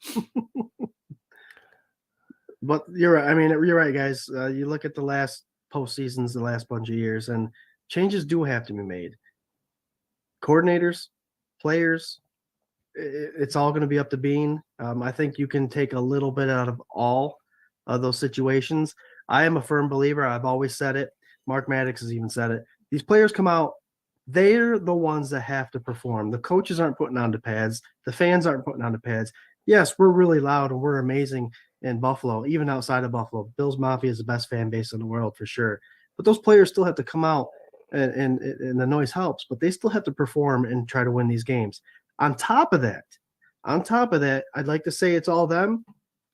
But you're right. I mean, you're right, guys. You look at the last postseasons, the last bunch of years, and changes do have to be made. Coordinators, players, it's all going to be up to Bean. I think you can take a little bit out of all of those situations. I am a firm believer. I've always said it. Mark Maddox has even said it. These players come out, they're the ones that have to perform. The coaches aren't putting on the pads. The fans aren't putting on the pads. Yes, we're really loud and we're amazing in Buffalo, even outside of Buffalo. Bills Mafia is the best fan base in the world for sure. But those players still have to come out, and the noise helps, but they still have to perform and try to win these games. On top of that, I'd like to say it's all them.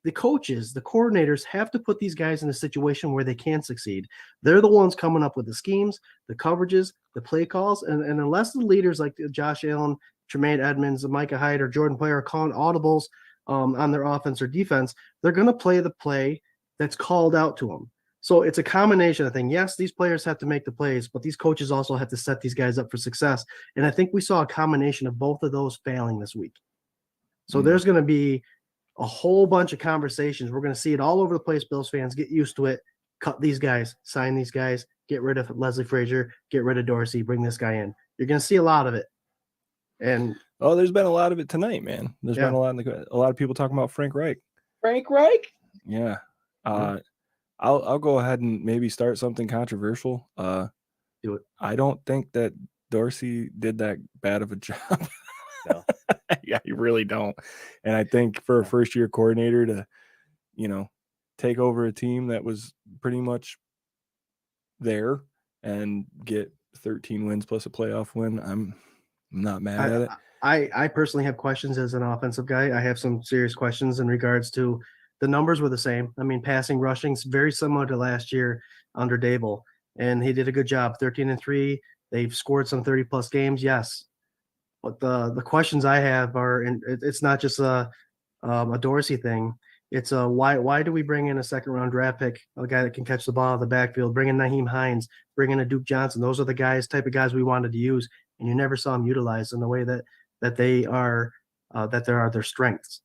The coaches, the coordinators have to put these guys in a situation where they can succeed. They're the ones coming up with the schemes, the coverages, the play calls, and unless the leaders like Josh Allen, Tremaine Edmonds, Micah Hyde, or Jordan Poyer are calling audibles on their offense or defense, they're going to play the play that's called out to them. So it's a combination of things. Yes, these players have to make the plays, but these coaches also have to set these guys up for success. And I think we saw a combination of both of those failing this week. So there's going to be a whole bunch of conversations. We're going to see it all over the place. Bills fans, get used to it. Cut these guys, sign these guys, get rid of Leslie Frazier, get rid of Dorsey, bring this guy in. You're going to see a lot of it. And there's been a lot of it tonight, man. There's been a lot of people talking about Frank Reich. Frank Reich? Yeah. I'll go ahead and maybe start something controversial. Do it. I don't think that Dorsey did that bad of a job. No. Yeah, you really don't. And I think for a first-year coordinator to, take over a team that was pretty much there and get 13 wins plus a playoff win, I'm not mad at it. I personally have questions as an offensive guy. I have some serious questions in regards to the numbers were the same. I mean, passing, rushing, very similar to last year under Dable, and he did a good job. 13-3. They've scored some 30-plus games, yes. But the questions I have are, and it's not just a Dorsey thing. It's why do we bring in a second-round draft pick, a guy that can catch the ball out of the backfield, bring in Naheem Hines, bring in a Duke Johnson. Those are the type of guys we wanted to use, and you never saw them utilized in the way that they are their strengths.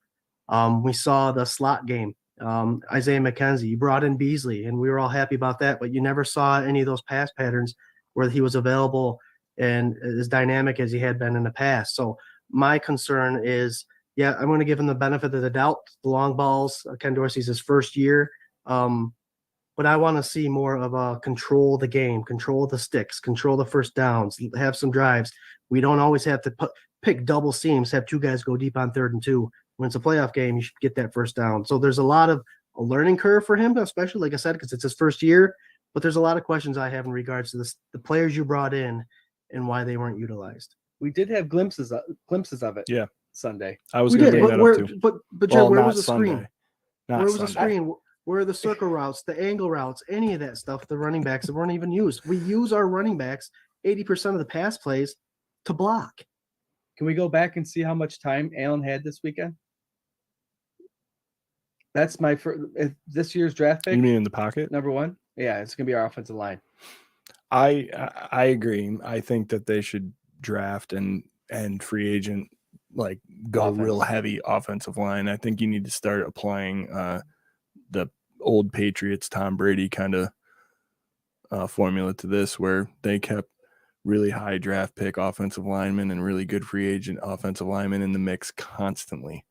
We saw the slot game. Isaiah McKenzie, you brought in Beasley, and we were all happy about that, but you never saw any of those pass patterns where he was available and as dynamic as he had been in the past. So my concern is, I'm going to give him the benefit of the doubt. The long balls, Ken Dorsey's his first year. But I want to see more of a control the game, control the sticks, control the first downs, have some drives. We don't always have to pick double seams, have two guys go deep on 3rd and 2. When it's a playoff game, you should get that first down. So there's a lot of a learning curve for him, especially, like I said, because it's his first year. But there's a lot of questions I have in regards to the players you brought in and why they weren't utilized. We did have glimpses of it. Yeah. Sunday. I was going to bring that up too. But Jed, where was the Sunday. screen? Where was the screen? Where are the circle routes, the angle routes, any of that stuff, the running backs that weren't even used? We use our running backs 80% of the pass plays to block. Can we go back and see how much time Allen had this weekend? That's my this year's draft pick. You mean in the pocket? Number 1? Yeah, it's going to be our offensive line. I agree. I think that they should draft and free agent, like, go real heavy offensive line. I think you need to start applying the old Patriots Tom Brady kind of formula to this, where they kept really high draft pick offensive linemen and really good free agent offensive linemen in the mix constantly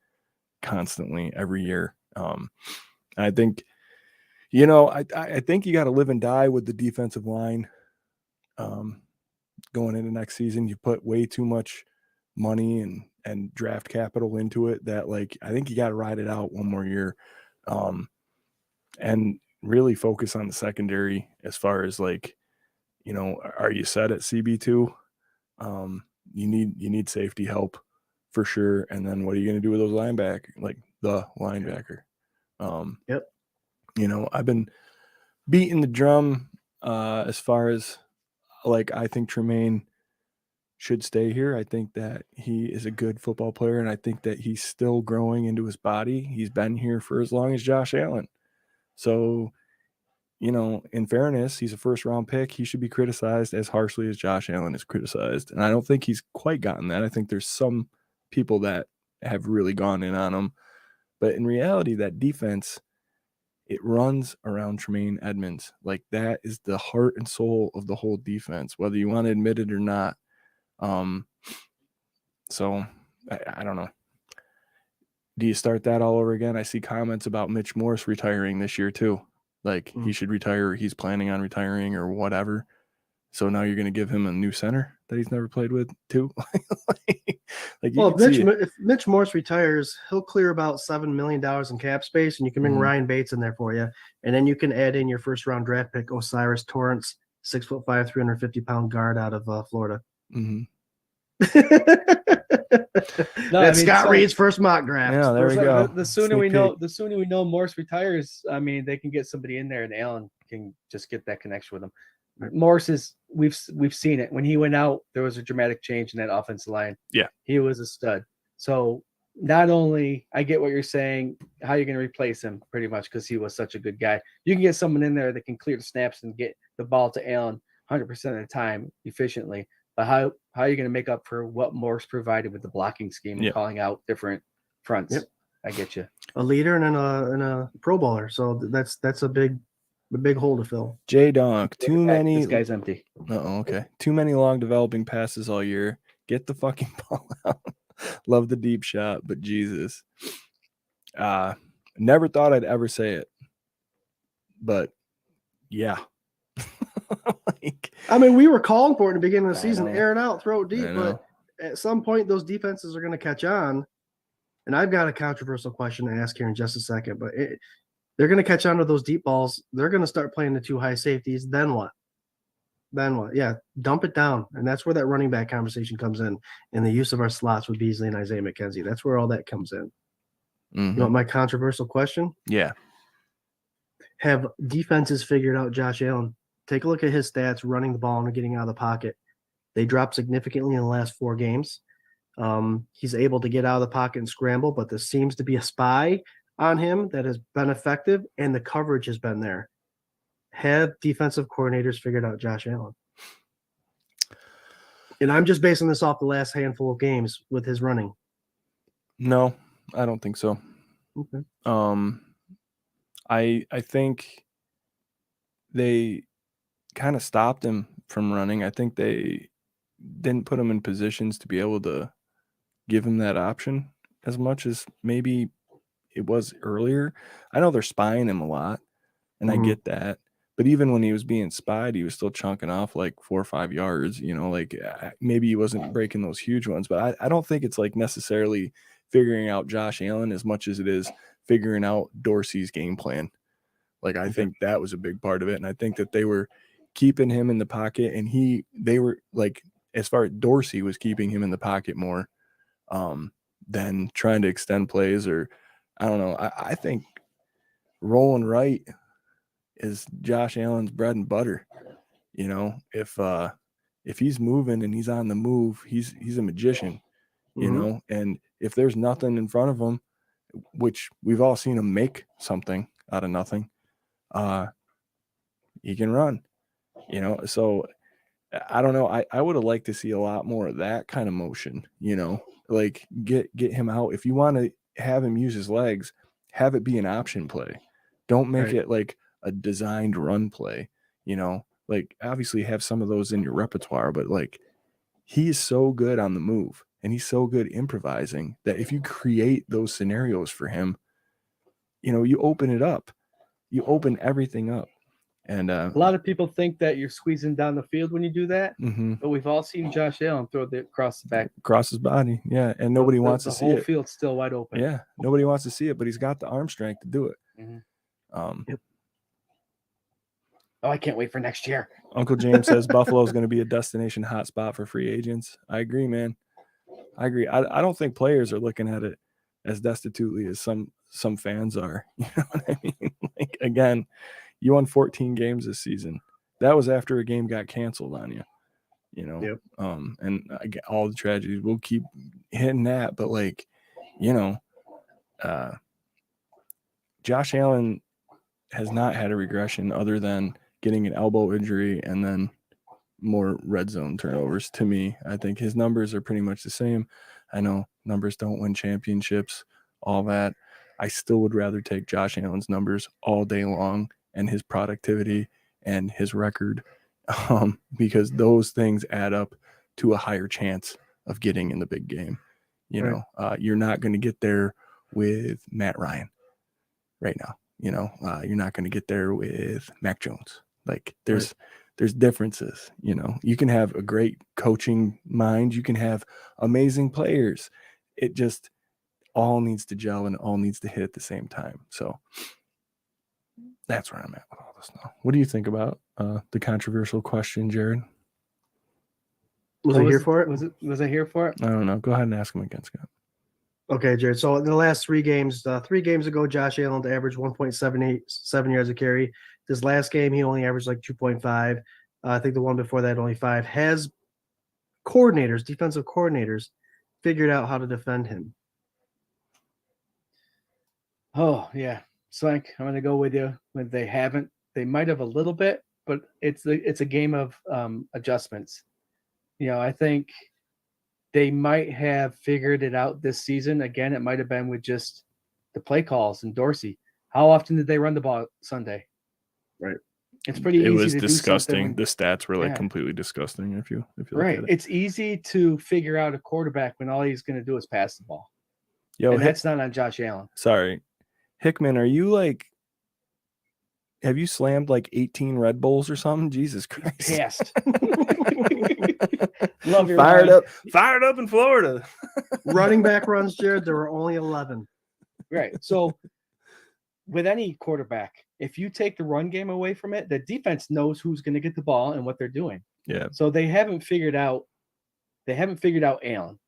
every year. I think, I think you got to live and die with the defensive line. Going into next season, you put way too much money and draft capital into it that, like, I think you got to ride it out one more year. And really focus on the secondary as far as, like, are you set at CB2? You need safety help for sure. And then what are you going to do with those linebacker, like the linebacker? Yep. I've been beating the drum as far as, like, I think Tremaine should stay here. I think that he is a good football player, and I think that he's still growing into his body. He's been here for as long as Josh Allen. So, in fairness, he's a first-round pick. He should be criticized as harshly as Josh Allen is criticized. And I don't think he's quite gotten that. I think there's some people that have really gone in on him. But in reality, that defense, it runs around Tremaine Edmunds. Like, that is the heart and soul of the whole defense, whether you want to admit it or not. So I don't know. Do you start that all over again? I see comments about Mitch Morse retiring this year too. Like, he should retire, he's planning on retiring or whatever. So now you're going to give him a new center that he's never played with too? If Mitch Morse retires, he'll clear about $7 million in cap space, and you can bring Ryan Bates in there for you. And then you can add in your first-round draft pick, Osiris Torrance, 6'5", 350-pound guard out of Florida. Mm-hmm. That's Scott Reed's first mock draft. Yeah, there we go. The sooner we know Morse retires, I mean, they can get somebody in there, and Allen can just get that connection with him. Morse is we've seen it. When he went out, there was a dramatic change in that offensive line. Yeah, he was a stud. So not only I get what you're saying, how you're going to replace him pretty much because he was such a good guy. You can get someone in there that can clear the snaps and get the ball to Allen 100% of the time efficiently. But how are you going to make up for what Morse provided with the blocking scheme and calling out different fronts? Yep. I get you. A leader and a Pro Bowler. So that's a big hole to fill. J-Donk, too many. This guy's empty. Okay. Too many long developing passes all year. Get the fucking ball out. Love the deep shot, but Jesus. Never thought I'd ever say it. But yeah. We were calling for it in the beginning of the season, air it out, throw it deep, but at some point those defenses are going to catch on. And I've got a controversial question to ask here in just a second, but they're going to catch on to those deep balls. They're going to start playing the two high safeties. Then what? Yeah, dump it down. And that's where that running back conversation comes in, and the use of our slots with Beasley and Isaiah McKenzie. That's where all that comes in. Mm-hmm. You want my controversial question? Yeah. Have defenses figured out Josh Allen? Take a look at his stats running the ball and getting out of the pocket. They dropped significantly in the last 4 games. He's able to get out of the pocket and scramble, but there seems to be a spy on him that has been effective, and the coverage has been there. Have defensive coordinators figured out Josh Allen? And I'm just basing this off the last handful of games with his running. No, I don't think so. Okay. I think they kind of stopped him from running. I think they didn't put him in positions to be able to give him that option as much as maybe it was earlier. I know they're spying him a lot, and I get that, But even when he was being spied, he was still chunking off like 4 or 5 yards, like maybe he wasn't breaking those huge ones, but I don't think it's like necessarily figuring out Josh Allen as much as it is figuring out Dorsey's game plan. Like, I think that was a big part of it. And I think that they were keeping him in the pocket, and they were like, as far as Dorsey was keeping him in the pocket more than trying to extend plays, or I don't know. I think rolling right is Josh Allen's bread and butter. If he's moving and he's on the move, he's a magician, and if there's nothing in front of him, which we've all seen him make something out of nothing, he can run, so I don't know. I would have liked to see a lot more of that kind of motion, like get him out. If you want to have him use his legs, have it be an option play. Don't make it like a designed run play, like obviously have some of those in your repertoire, but like he is so good on the move and he's so good improvising that if you create those scenarios for him, you open it up, you open everything up. And a lot of people think that you're squeezing down the field when you do that, but we've all seen Josh Allen throw it across the back, across his body. Yeah. And nobody wants to see it. The whole field's still wide open. Yeah. Nobody wants to see it, but he's got the arm strength to do it. Oh, I can't wait for next year. Uncle James says Buffalo is going to be a destination hotspot for free agents. I agree, man. I agree. I don't think players are looking at it as destitutely as some fans are. You know what I mean? Like, again, you won 14 games this season. That was after a game got canceled on you. And all the tragedies, we'll keep hitting that, but like, Josh Allen has not had a regression other than getting an elbow injury and then more red zone turnovers. To me, I think his numbers are pretty much the same. I know numbers don't win championships, all that. I still would rather take Josh Allen's numbers all day long and his productivity and his record, because those things add up to a higher chance of getting in the big game. You're not going to get there with Matt Ryan right now. You're not going to get there with Mac Jones. Like there's differences. You can have a great coaching mind. You can have amazing players. It just all needs to gel and it all needs to hit at the same time. So that's where I'm at with all this now. What do you think about the controversial question, Jarrod? Was I here for it? Was I here for it? I don't know. Go ahead and ask him again, Scott. Okay, Jarrod. So in the last 3 games, 3 games ago, Josh Allen averaged 1.787 yards a carry. This last game, he only averaged like 2.5. I think the one before that, only 5. Has defensive coordinators, figured out how to defend him? Oh, yeah. Swank, I'm going to go with you. When they haven't, they might have a little bit, but it's a game of adjustments. I think they might have figured it out this season. Again, it might have been with just the play calls and Dorsey. How often did they run the ball Sunday? Right. It's pretty easy. It was to disgusting. Do the stats were like completely disgusting. If you look right. at it. It's easy to figure out a quarterback when all he's going to do is pass the ball. And that's not on Josh Allen. Sorry. Hickman, have you slammed like 18 Red Bulls or something? Jesus Christ. Passed. Love your fired up in Florida. Running back runs, Jarrod, there were only 11. Right. So with any quarterback, if you take the run game away from it, the defense knows who's going to get the ball and what they're doing. Yeah. So they haven't figured out Allen.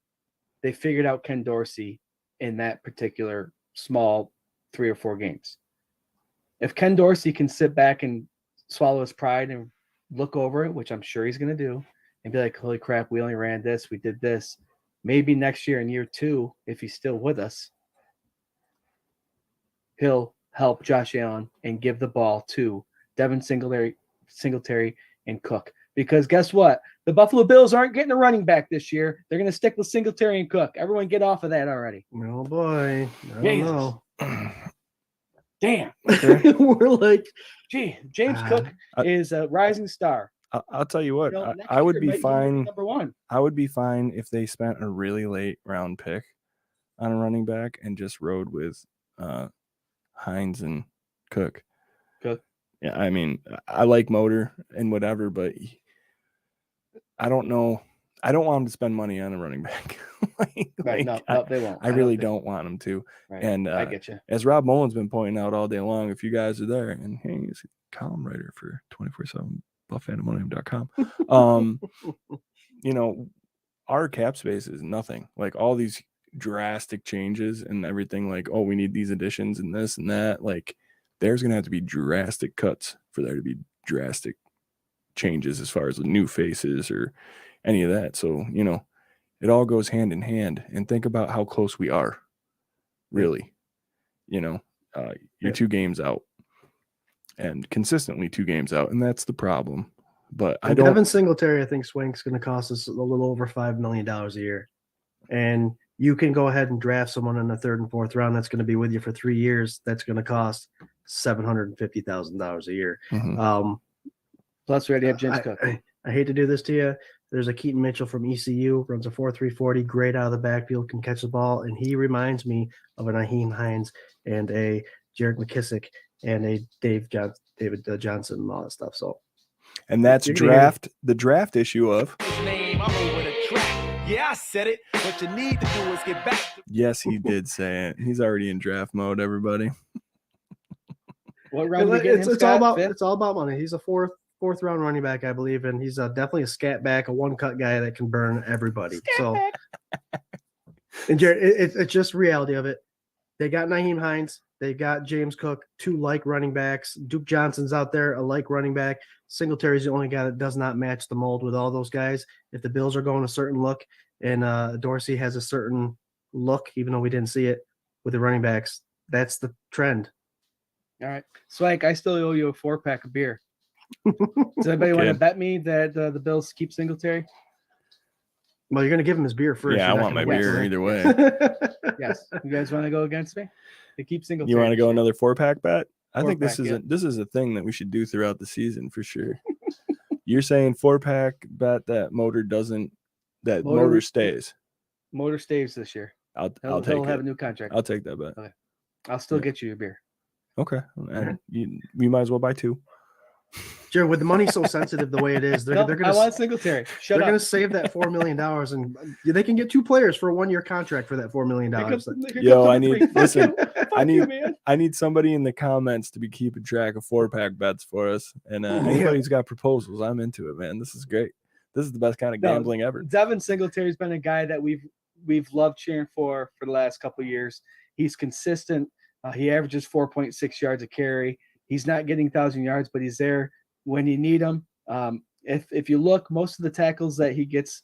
They figured out Ken Dorsey in that particular small 3 or 4 games. If Ken Dorsey can sit back and swallow his pride and look over it, which I'm sure he's going to do, and be like, holy crap, we only ran this, we did this. Maybe next year in year 2, if he's still with us, he'll help Josh Allen and give the ball to Devin Singletary and Cook. Because guess what? The Buffalo Bills aren't getting a running back this year. They're going to stick with Singletary and Cook. Everyone get off of that already. Oh, boy. I don't know. Damn. Okay. We're like, gee, James Cook is a rising star. I'll tell you what, I would be fine. Number 1. I would be fine if they spent a really late round pick on a running back and just rode with Hines and Cook. Yeah, I mean, I like Motor and whatever, but I don't know. I don't want him to spend money on a running back. Right? No, they won't. I really don't want him to. Right. And I get you. As Rob Mullen's been pointing out all day long, if you guys are there, and hey, he's a column writer for 24/7 buffandemonium.com. You know, our cap space is nothing. Like all these drastic changes and everything, like, oh, we need these additions and this and that. Like, there's gonna have to be drastic cuts for there to be drastic changes as far as the new faces or any of that. So, you know, it all goes hand in hand. And think about how close we are, really. You know, you're 2 games out, and consistently 2 games out, and that's the problem. But I don't. Devin Singletary, I think Swank's going to cost us a little over $5 million a year, and you can go ahead and draft someone in the 3rd and 4th round that's going to be with you for 3 years. That's going to cost $750,000 a year. Mm-hmm. Plus, we already have James Cook. I hate to do this to you. There's a Keaton Mitchell from ECU, runs a 4.340, great out of the backfield, can catch the ball, and he reminds me of a Nyheim Hines and a Jared McKissick and a David Johnson and all that stuff. So, and that's the draft issue of. Yeah, I said it. What you need to do is get back. Yes, he did say it. He's already in draft mode, everybody. What round it's all about money. He's a fourth round running back, I believe, and he's definitely a scat back, a one cut guy that can burn everybody. And Jared, it's just reality of it. They got Nyheim Hines, they got James Cook, 2 like running backs. Duke Johnson's out there, a like running back. Singletary's the only guy that does not match the mold with all those guys. If the Bills are going a certain look, and Dorsey has a certain look, even though we didn't see it with the running backs, that's the trend. All right, Swank, I still owe you a 4-pack of beer. Does anybody want to bet me that the Bills keep Singletary? Well, you're going to give him his beer first. Yeah, I want my beer either way. Yes. You guys want to go against me? They keep Singletary. You want to go another 4-pack bet? I think this is a thing that we should do throughout the season for sure. You're saying 4-pack bet that Motor stays. Motor stays this year. He'll have a new contract. I'll take that bet. Okay. I'll still get you a beer. Okay. We might as well buy 2. Jared, with the money so sensitive the way it is, they're going to. I want Singletary. They're going to save that $4 million, and they can get 2 players for a 1-year contract for that $4 million. Yo, I need somebody in the comments to be keeping track of 4-pack bets for us. And anybody who's got proposals, I'm into it, man. This is great. This is the best kind of gambling ever. Devin Singletary's been a guy that we've loved cheering for the last couple of years. He's consistent. He averages 4.6 yards a carry. He's not getting 1,000 yards, but he's there when you need him. If you look, most of the tackles that he gets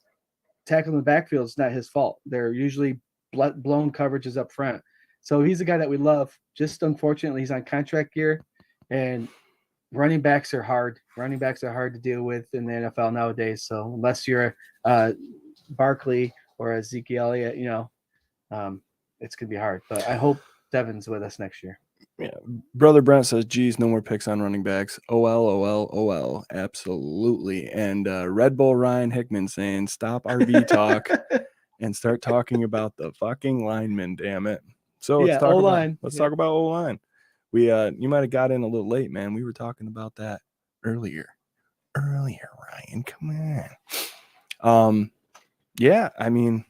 tackled in the backfield is not his fault. They're usually blown coverages up front. So he's a guy that we love. Just unfortunately, he's on contract year, and running backs are hard. Running backs are hard to deal with in the NFL nowadays. So unless you're Barkley or a Zeke Elliott, it's going to be hard. But I hope Devin's with us next year. Yeah, Brother Brent says, geez, no more picks on running backs. OL. Absolutely. And Red Bull Ryan Hickman saying, stop RB talk and start talking about the fucking linemen, damn it. So let's talk about O-line. You might have got in a little late, man. We were talking about that earlier, Ryan. Come on. Yeah, I mean,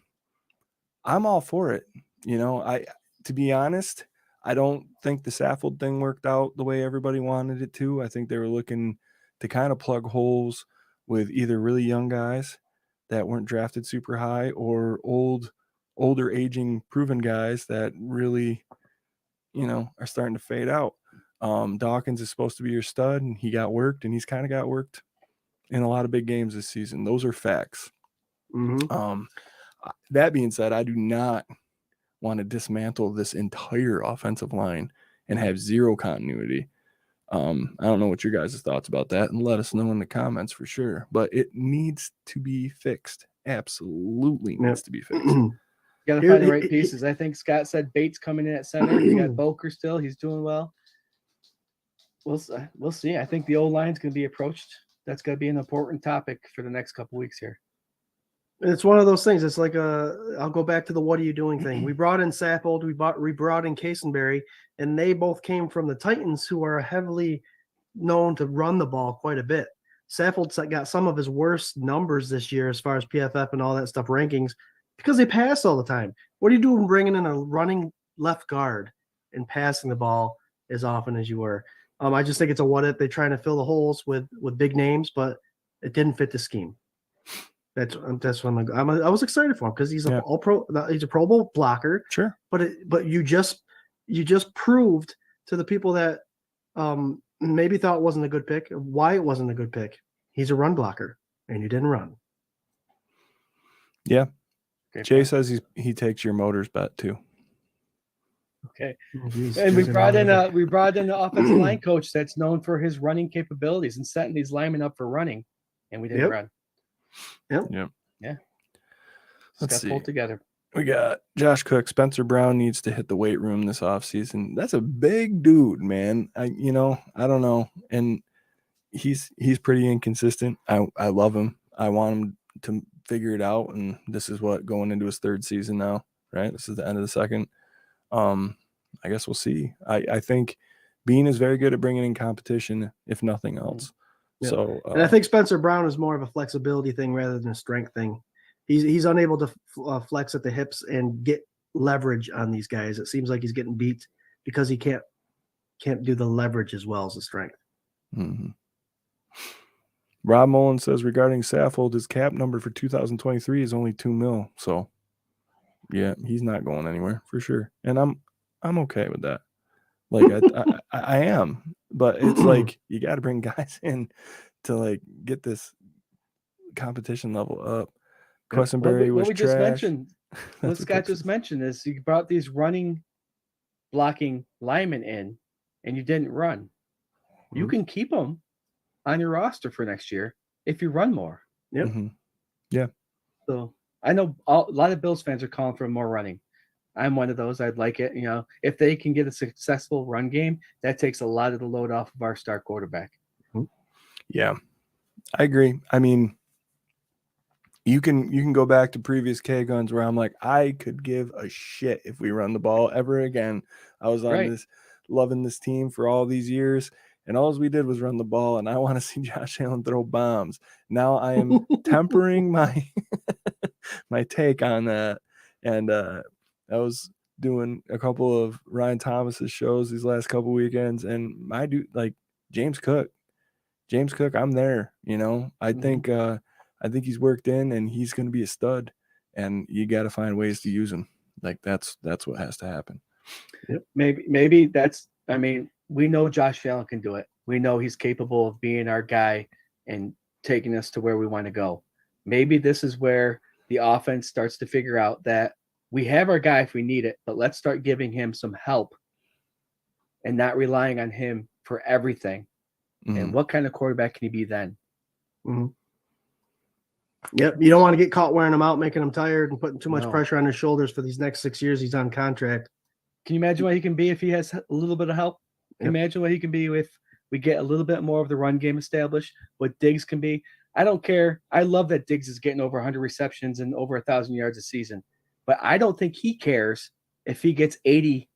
I'm all for it. To be honest, I don't think the Saffold thing worked out the way everybody wanted it to. I think they were looking to kind of plug holes with either really young guys that weren't drafted super high or older aging proven guys that really, are starting to fade out. Dawkins is supposed to be your stud, and he got worked, and he's kind of got worked in a lot of big games this season. Those are facts. Mm-hmm. That being said, I do not want to dismantle this entire offensive line and have zero continuity. I don't know what your guys' thoughts about that, and let us know in the comments for sure. But it needs to be fixed. Absolutely needs to be fixed. You got to find the right pieces. I think Scott said Bates coming in at center. You got Boker still. He's doing well. We'll see. I think the old line's going to be approached. That's going to be an important topic for the next couple weeks here. It's one of those things. It's like I'll go back to the what are you doing thing. We brought in Saffold, we brought in Casenberry, and they both came from the Titans, who are a heavily known to run the ball quite a bit. Saffold's got some of his worst numbers this year as far as PFF and all that stuff rankings because they pass all the time. What are you doing bringing in a running left guard and passing the ball as often as you were? I just think it's a what if. They're trying to fill the holes with big names, but it didn't fit the scheme. That's when I was excited for him because he's all pro. He's a Pro Bowl blocker. Sure, but you just proved to the people that maybe thought it wasn't a good pick why it wasn't a good pick. He's a run blocker, and you didn't run. Yeah. Okay, Jay says he takes your Motors bet too. Okay, and we brought in an offensive line coach that's known for his running capabilities and setting these linemen up for running, and we didn't run. Yep. Yeah. Let's see. Pulled together. We got Josh Cook. Spencer Brown needs to hit the weight room this offseason. That's a big dude, man. I don't know. And he's pretty inconsistent. I love him. I want him to figure it out. And this is going into his third season now, right? This is the end of the second. I guess we'll see. I think Bean is very good at bringing in competition, if nothing else. Yeah. So, and I think Spencer Brown is more of a flexibility thing rather than a strength thing. He's unable to flex at the hips and get leverage on these guys. It seems like he's getting beat because he can't do the leverage as well as the strength. Mm-hmm. Rob Mullen says regarding Saffold, his cap number for 2023 is only $2 million. So, yeah, he's not going anywhere for sure, and I'm okay with that. Like I am, but it's like you got to bring guys in to like get this competition level up. Questenberry was trash. What Scott just mentioned is you brought these running, blocking linemen in, and you didn't run. Mm-hmm. You can keep them on your roster for next year if you run more. Yep. Mm-hmm. Yeah. So I know a lot of Bills fans are calling for more running. I'm one of those. I'd like it. If they can get a successful run game, that takes a lot of the load off of our star quarterback. Yeah, I agree. I mean, you can go back to previous K guns where I'm like, I could give a shit if we run the ball ever again. I was on loving this team for all these years, and all we did was run the ball, and I want to see Josh Allen throw bombs. Now I am tempering my my take on that, and I was doing a couple of Ryan Thomas's shows these last couple weekends, and my dude, like James Cook, I'm there. I think he's worked in, and he's going to be a stud. And you got to find ways to use him. Like that's what has to happen. Yep. Maybe that's. I mean, we know Josh Allen can do it. We know he's capable of being our guy and taking us to where we want to go. Maybe this is where the offense starts to figure out that we have our guy if we need it, but let's start giving him some help and not relying on him for everything. Mm-hmm. And what kind of quarterback can he be then? Mm-hmm. Yep. You don't want to get caught wearing him out, making him tired and putting too much pressure on his shoulders for these next 6 years he's on contract. Can you imagine what he can be if he has a little bit of help? Can you imagine what he can be if we get a little bit more of the run game established, what Diggs can be? I don't care. I love that Diggs is getting over 100 receptions and over 1,000 yards a season. But I don't think he cares if he gets 80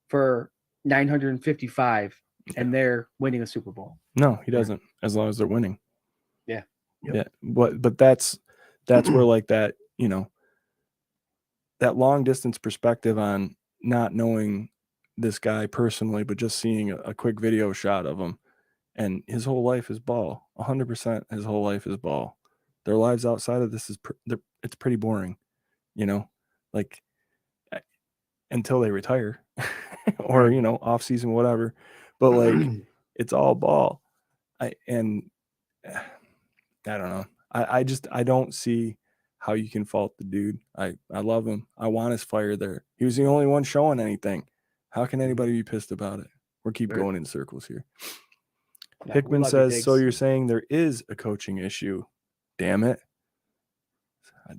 for 955 and they're winning a Super Bowl. No, he doesn't, as long as they're winning. Yeah. Yep. Yeah. But that's where like that, that long distance perspective on not knowing this guy personally, but just seeing a quick video shot of him, and his whole life is ball. 100% his whole life is ball. Their lives outside of this it's pretty boring, like until they retire or, off season, whatever. But like, it's all ball. I don't know. I don't see how you can fault the dude. I love him. I want his fire there. He was the only one showing anything. How can anybody be pissed about it? We'll keep going in circles here. Yeah, Hickman says, so you're saying there is a coaching issue. Damn it.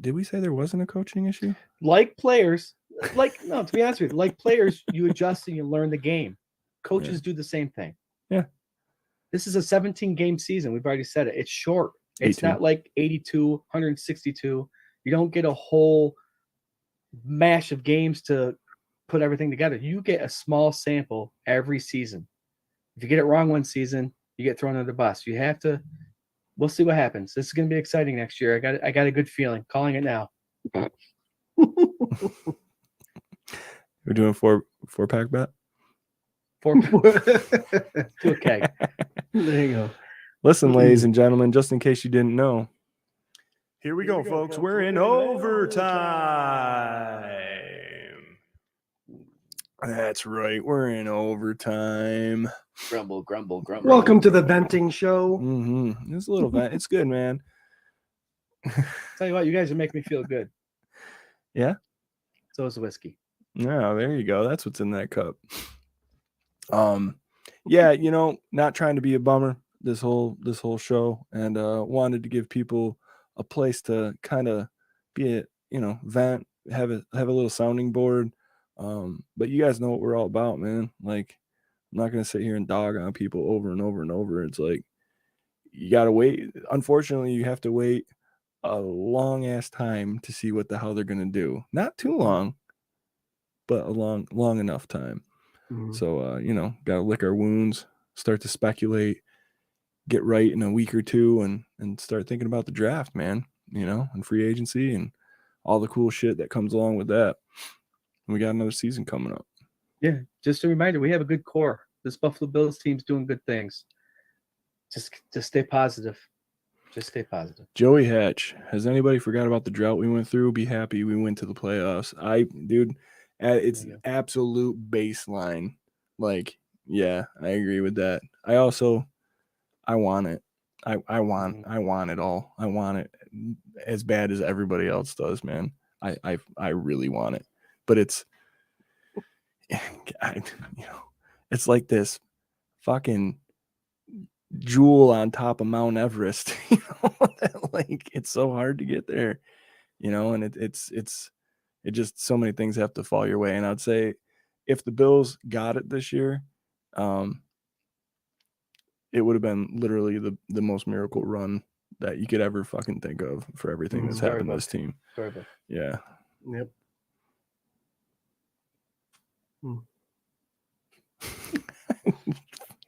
Did we say there wasn't a coaching issue? Like players, to be honest with you, like players, you adjust and you learn the game. Coaches do the same thing. Yeah. This is a 17-game season. We've already said it. It's short. It's 18. Not like 82, 162. You don't get a whole mash of games to put everything together. You get a small sample every season. If you get it wrong one season, you get thrown under the bus. You have to. We'll see what happens. This is going to be exciting next year. I got a good feeling. Calling it now. We're doing four-pack bet. 4 to a keg. There you go. Listen, ladies and gentlemen, just in case you didn't know, here we go, folks. We're in overtime. That's right. We're in overtime. Grumble, grumble, grumble. Welcome to the venting show. Mm-hmm. It's a little vent. It's good, man. Tell you what, you guys are making me feel good. Yeah? So is the whiskey. No, there you go. That's what's in that cup. Yeah, not trying to be a bummer this whole show, and wanted to give people a place to kind of be vent, have a little sounding board. But you guys know what we're all about, man. Like, I'm not gonna sit here and dog on people over and over and over. It's like, you gotta wait. Unfortunately, you have to wait a long ass time to see what the hell they're gonna do. Not too long, but a long enough time. Mhm. So gotta lick our wounds, start to speculate, get right in a week or two, and start thinking about the draft, man. And free agency and all the cool shit that comes along with that. And we got another season coming up. Yeah, just a reminder, we have a good core. This Buffalo Bills team's doing good things. Just stay positive. Just stay positive. Joey Hatch, has anybody forgot about the drought we went through? Be happy we went to the playoffs. It's absolute baseline. Like, yeah, I agree with that. I want it. I want it all. I want it as bad as everybody else does, man. I really want it. But it's it's like this fucking jewel on top of Mount Everest. Like, it's so hard to get there, and it just, so many things have to fall your way. And I'd say if the Bills got it this year, it would have been literally the most miracle run that you could ever fucking think of for everything that's happened to this team. Storybook. Yeah. Yep.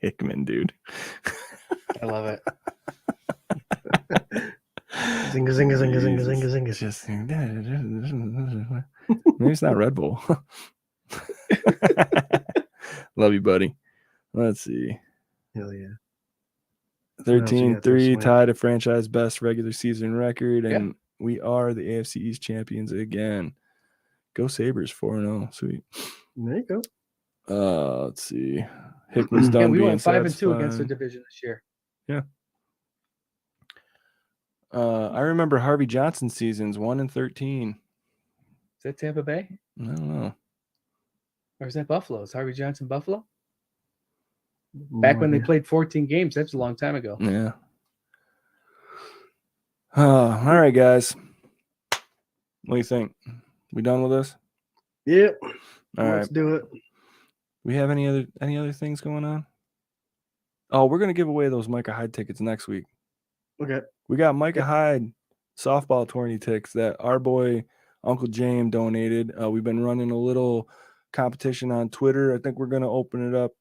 Hickman, dude. I love it. Zinga, zinga, zinga, zinga, zinga, zinga. Just maybe it's not Red Bull. Love you, buddy. Let's see. Hell yeah. 13-3, tied a franchise best regular season record, and we are the AFC East champions again. Go Sabres, 4-0. Sweet. There you go. Let's see. Hickman's done. We being went 5-2 satisfied. against the division this year. Yeah. I remember Harvey Johnson seasons 1-13. Is that Tampa Bay? I don't know. Or is that Buffalo? Is Harvey Johnson Buffalo? Back when they played 14 games, that's a long time ago. Yeah. All right, guys. What do you think? We done with this? Yep. All Let's do it. We have any other things going on? Oh, we're gonna give away those Micah Hyde tickets next week. Okay. We got Micah Hyde softball tourney tickets that our boy Uncle James donated. We've been running a little competition on Twitter. I think we're gonna open it up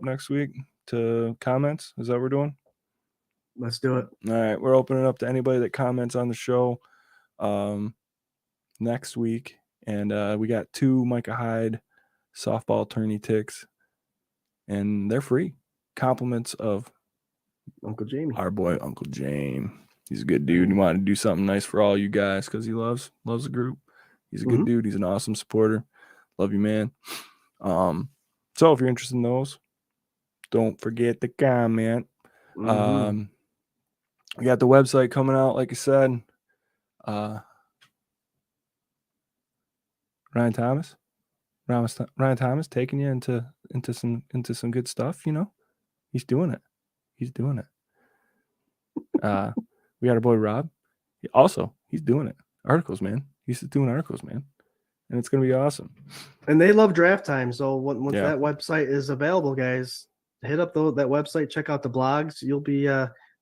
next week to comments. Is that what we're doing? Let's do it. All right, we're opening up to anybody that comments on the show next week, and we got 2 Micah Hyde softball tourney ticks, and they're free. Compliments of Uncle Jamie, our boy Uncle James. He's a good dude. He wanted to do something nice for all you guys because he loves the group. He's a good dude. He's an awesome supporter. Love you, man. So if you're interested in those, don't forget to comment. We got the website coming out, like I said. Ryan Thomas taking you into some good stuff. He's doing it. We got our boy Rob. He's doing it. Articles, man. He's doing articles, man. And it's going to be awesome. And they love draft time. So once that website is available, guys, hit up that website, check out the blogs. You'll be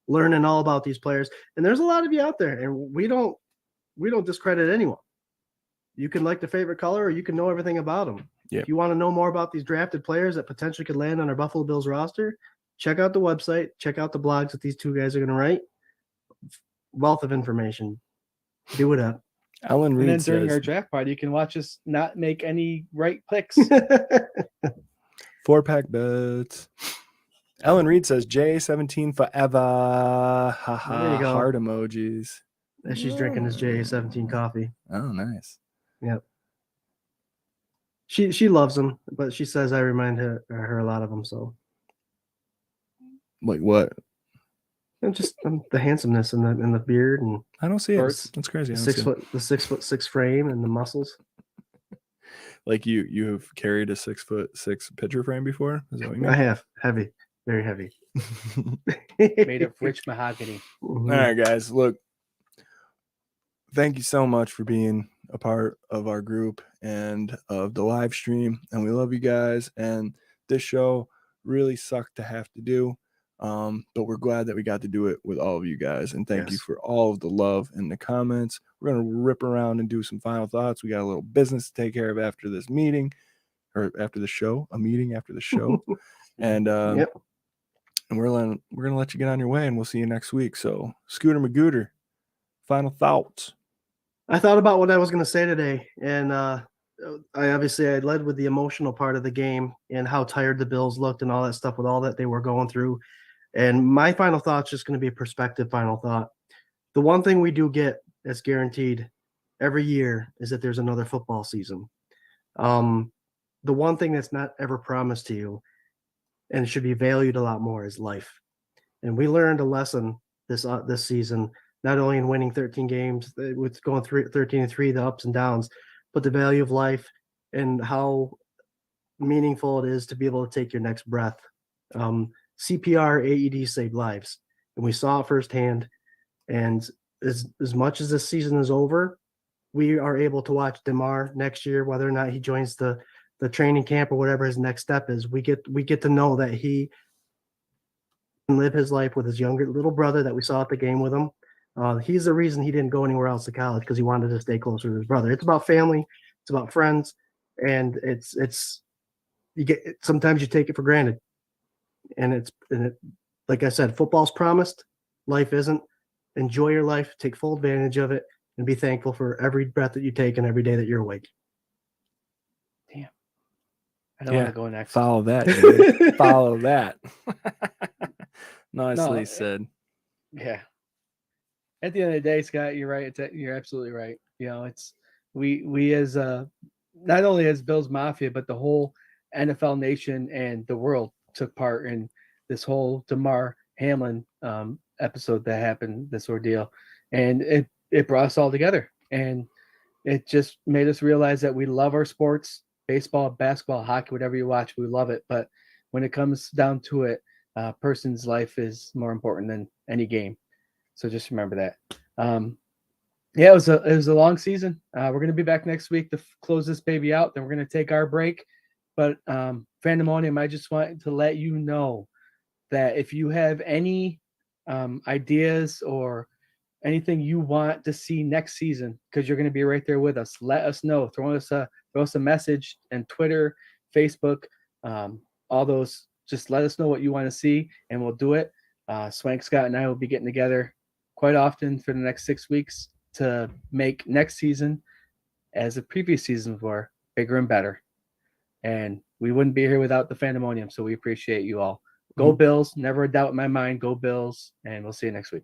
learning all about these players. And there's a lot of you out there, and we don't discredit anyone. You can like the favorite color, or you can know everything about them. Yeah. If you want to know more about these drafted players that potentially could land on our Buffalo Bills roster, check out the website, check out the blogs that these two guys are going to write. Wealth of information. Do it up. Ellen Reed and then during says, our draft party, you can watch us not make any right picks. 4-pack bets. Ellen Reed says J17 forever. Haha. There you go. Heart emojis. As she's drinking his J17 coffee. Oh, nice. Yep. She loves him, but she says I remind her a lot of him. So Like what? and just the handsomeness and the beard and I don't see Birds. it. That's crazy. the I don't see it. 6'6" frame and the muscles. Like you have carried a 6'6" picture frame before? Is that what you I mean? have heavy, very heavy. Made of rich mahogany. All right, guys. Look, thank you so much for being a part of our group and of the live stream. And we love you guys. And this show really sucked to have to do. But we're glad that we got to do it with all of you guys. And thank you for all of the love and the comments. We're going to rip around and do some final thoughts. We got a little business to take care of after this meeting or after the show, a meeting after the show. And, and we're going to let you get on your way and we'll see you next week. So Scooter Magooter, final thoughts. I thought about what I was going to say today, and I led with the emotional part of the game and how tired the Bills looked and all that stuff with all that they were going through. And my final thought's just going to be a perspective final thought. The one thing we do get that's guaranteed every year is that there's another football season. The one thing that's not ever promised to you and should be valued a lot more is life. And we learned a lesson this season, not only in winning 13 games, with going through 13-3, the ups and downs, but the value of life and how meaningful it is to be able to take your next breath. CPR, AED saved lives, and we saw it firsthand. And as much as this season is over, we are able to watch DeMar next year, whether or not he joins the training camp or whatever his next step is. We get to know that he can live his life with his younger little brother that we saw at the game with him. He's the reason he didn't go anywhere else to college, because he wanted to stay closer to his brother. It's about family, it's about friends, and sometimes you take it for granted. And like I said, football's promised, life isn't. Enjoy your life, take full advantage of it, and be thankful for every breath that you take and every day that you're awake. Damn. I don't want to go next. Follow that, dude. Follow that. Nicely said. Yeah. At the end of the day, Scott, you're right. You're absolutely right. You know, it's we as not only as Bills Mafia, but the whole NFL nation and the world took part in this whole DeMar Hamlin episode that happened, this ordeal, and it brought us all together, and it just made us realize that we love our sports, baseball, basketball, hockey, whatever you watch, we love it. But when it comes down to it, a person's life is more important than any game. So just remember that. Yeah, it was a long season. We're going to be back next week to close this baby out. Then we're going to take our break. But Fandemonium, I just want to let you know that if you have any ideas or anything you want to see next season, because you're going to be right there with us, let us know. Throw us a message on Twitter, Facebook, all those. Just let us know what you want to see, and we'll do it. Swank, Scott, and I will be getting together quite often for the next 6 weeks to make next season, as the previous seasons were, bigger and better. And we wouldn't be here without the Fandemonium, so we appreciate you all. Go Bills, never a doubt in my mind. Go Bills, and we'll see you next week.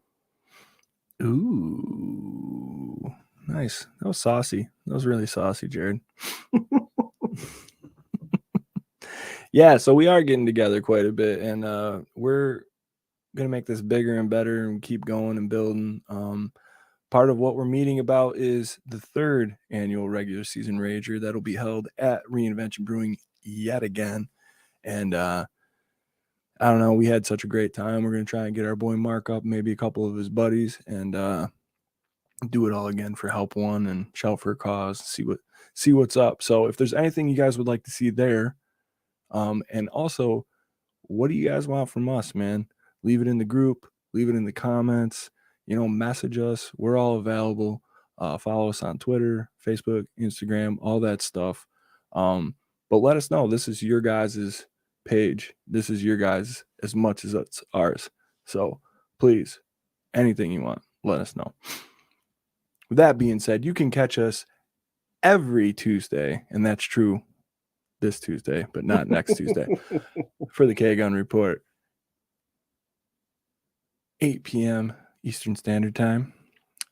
Ooh, nice. That was saucy. That was really saucy, Jarrod. Yeah, so we are getting together quite a bit, and we're going to make this bigger and better and keep going and building. Part of what we're meeting about is the third annual regular season Rager that'll be held at Reinvention Brewing yet again. And I don't know, we had such a great time. We're going to try and get our boy Mark up, maybe a couple of his buddies, and do it all again for Help One and Shout for a Cause, see what's up. So if there's anything you guys would like to see there, and also, what do you guys want from us, man? Leave it in the group, leave it in the comments, message us. We're all available. Follow us on Twitter, Facebook, Instagram, all that stuff. But let us know. This is your guys' page. This is your guys as much as it's ours. So please, anything you want, let us know. With that being said, you can catch us every Tuesday, and that's true this Tuesday, but not next Tuesday, for the K-Gun Report. 8 p.m. Eastern Standard Time.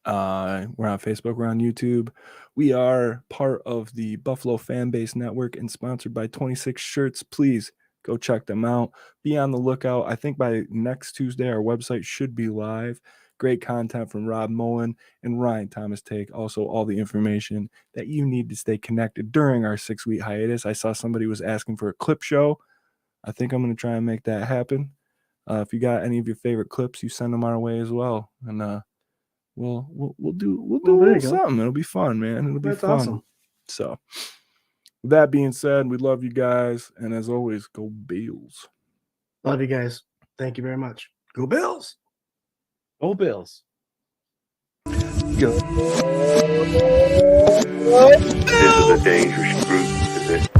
We're on Facebook, we're on YouTube. We are part of the Buffalo Fan Base Network and sponsored by 26 Shirts. Please go check them out. Be on the lookout. I think by next Tuesday, our website should be live. Great content from Rob Mullen and Ryan Thomas Take. Also, all the information that you need to stay connected during our 6-week hiatus. I saw somebody was asking for a clip show. I think I'm going to try and make that happen. If you got any of your favorite clips, you send them our way as well, and we'll do a little something. It'll be fun, man. It'll be fun. Awesome. So, with that being said, we love you guys, and as always, go Bills. Love you guys. Thank you very much. Go Bills. Go Bills. This is a dangerous group.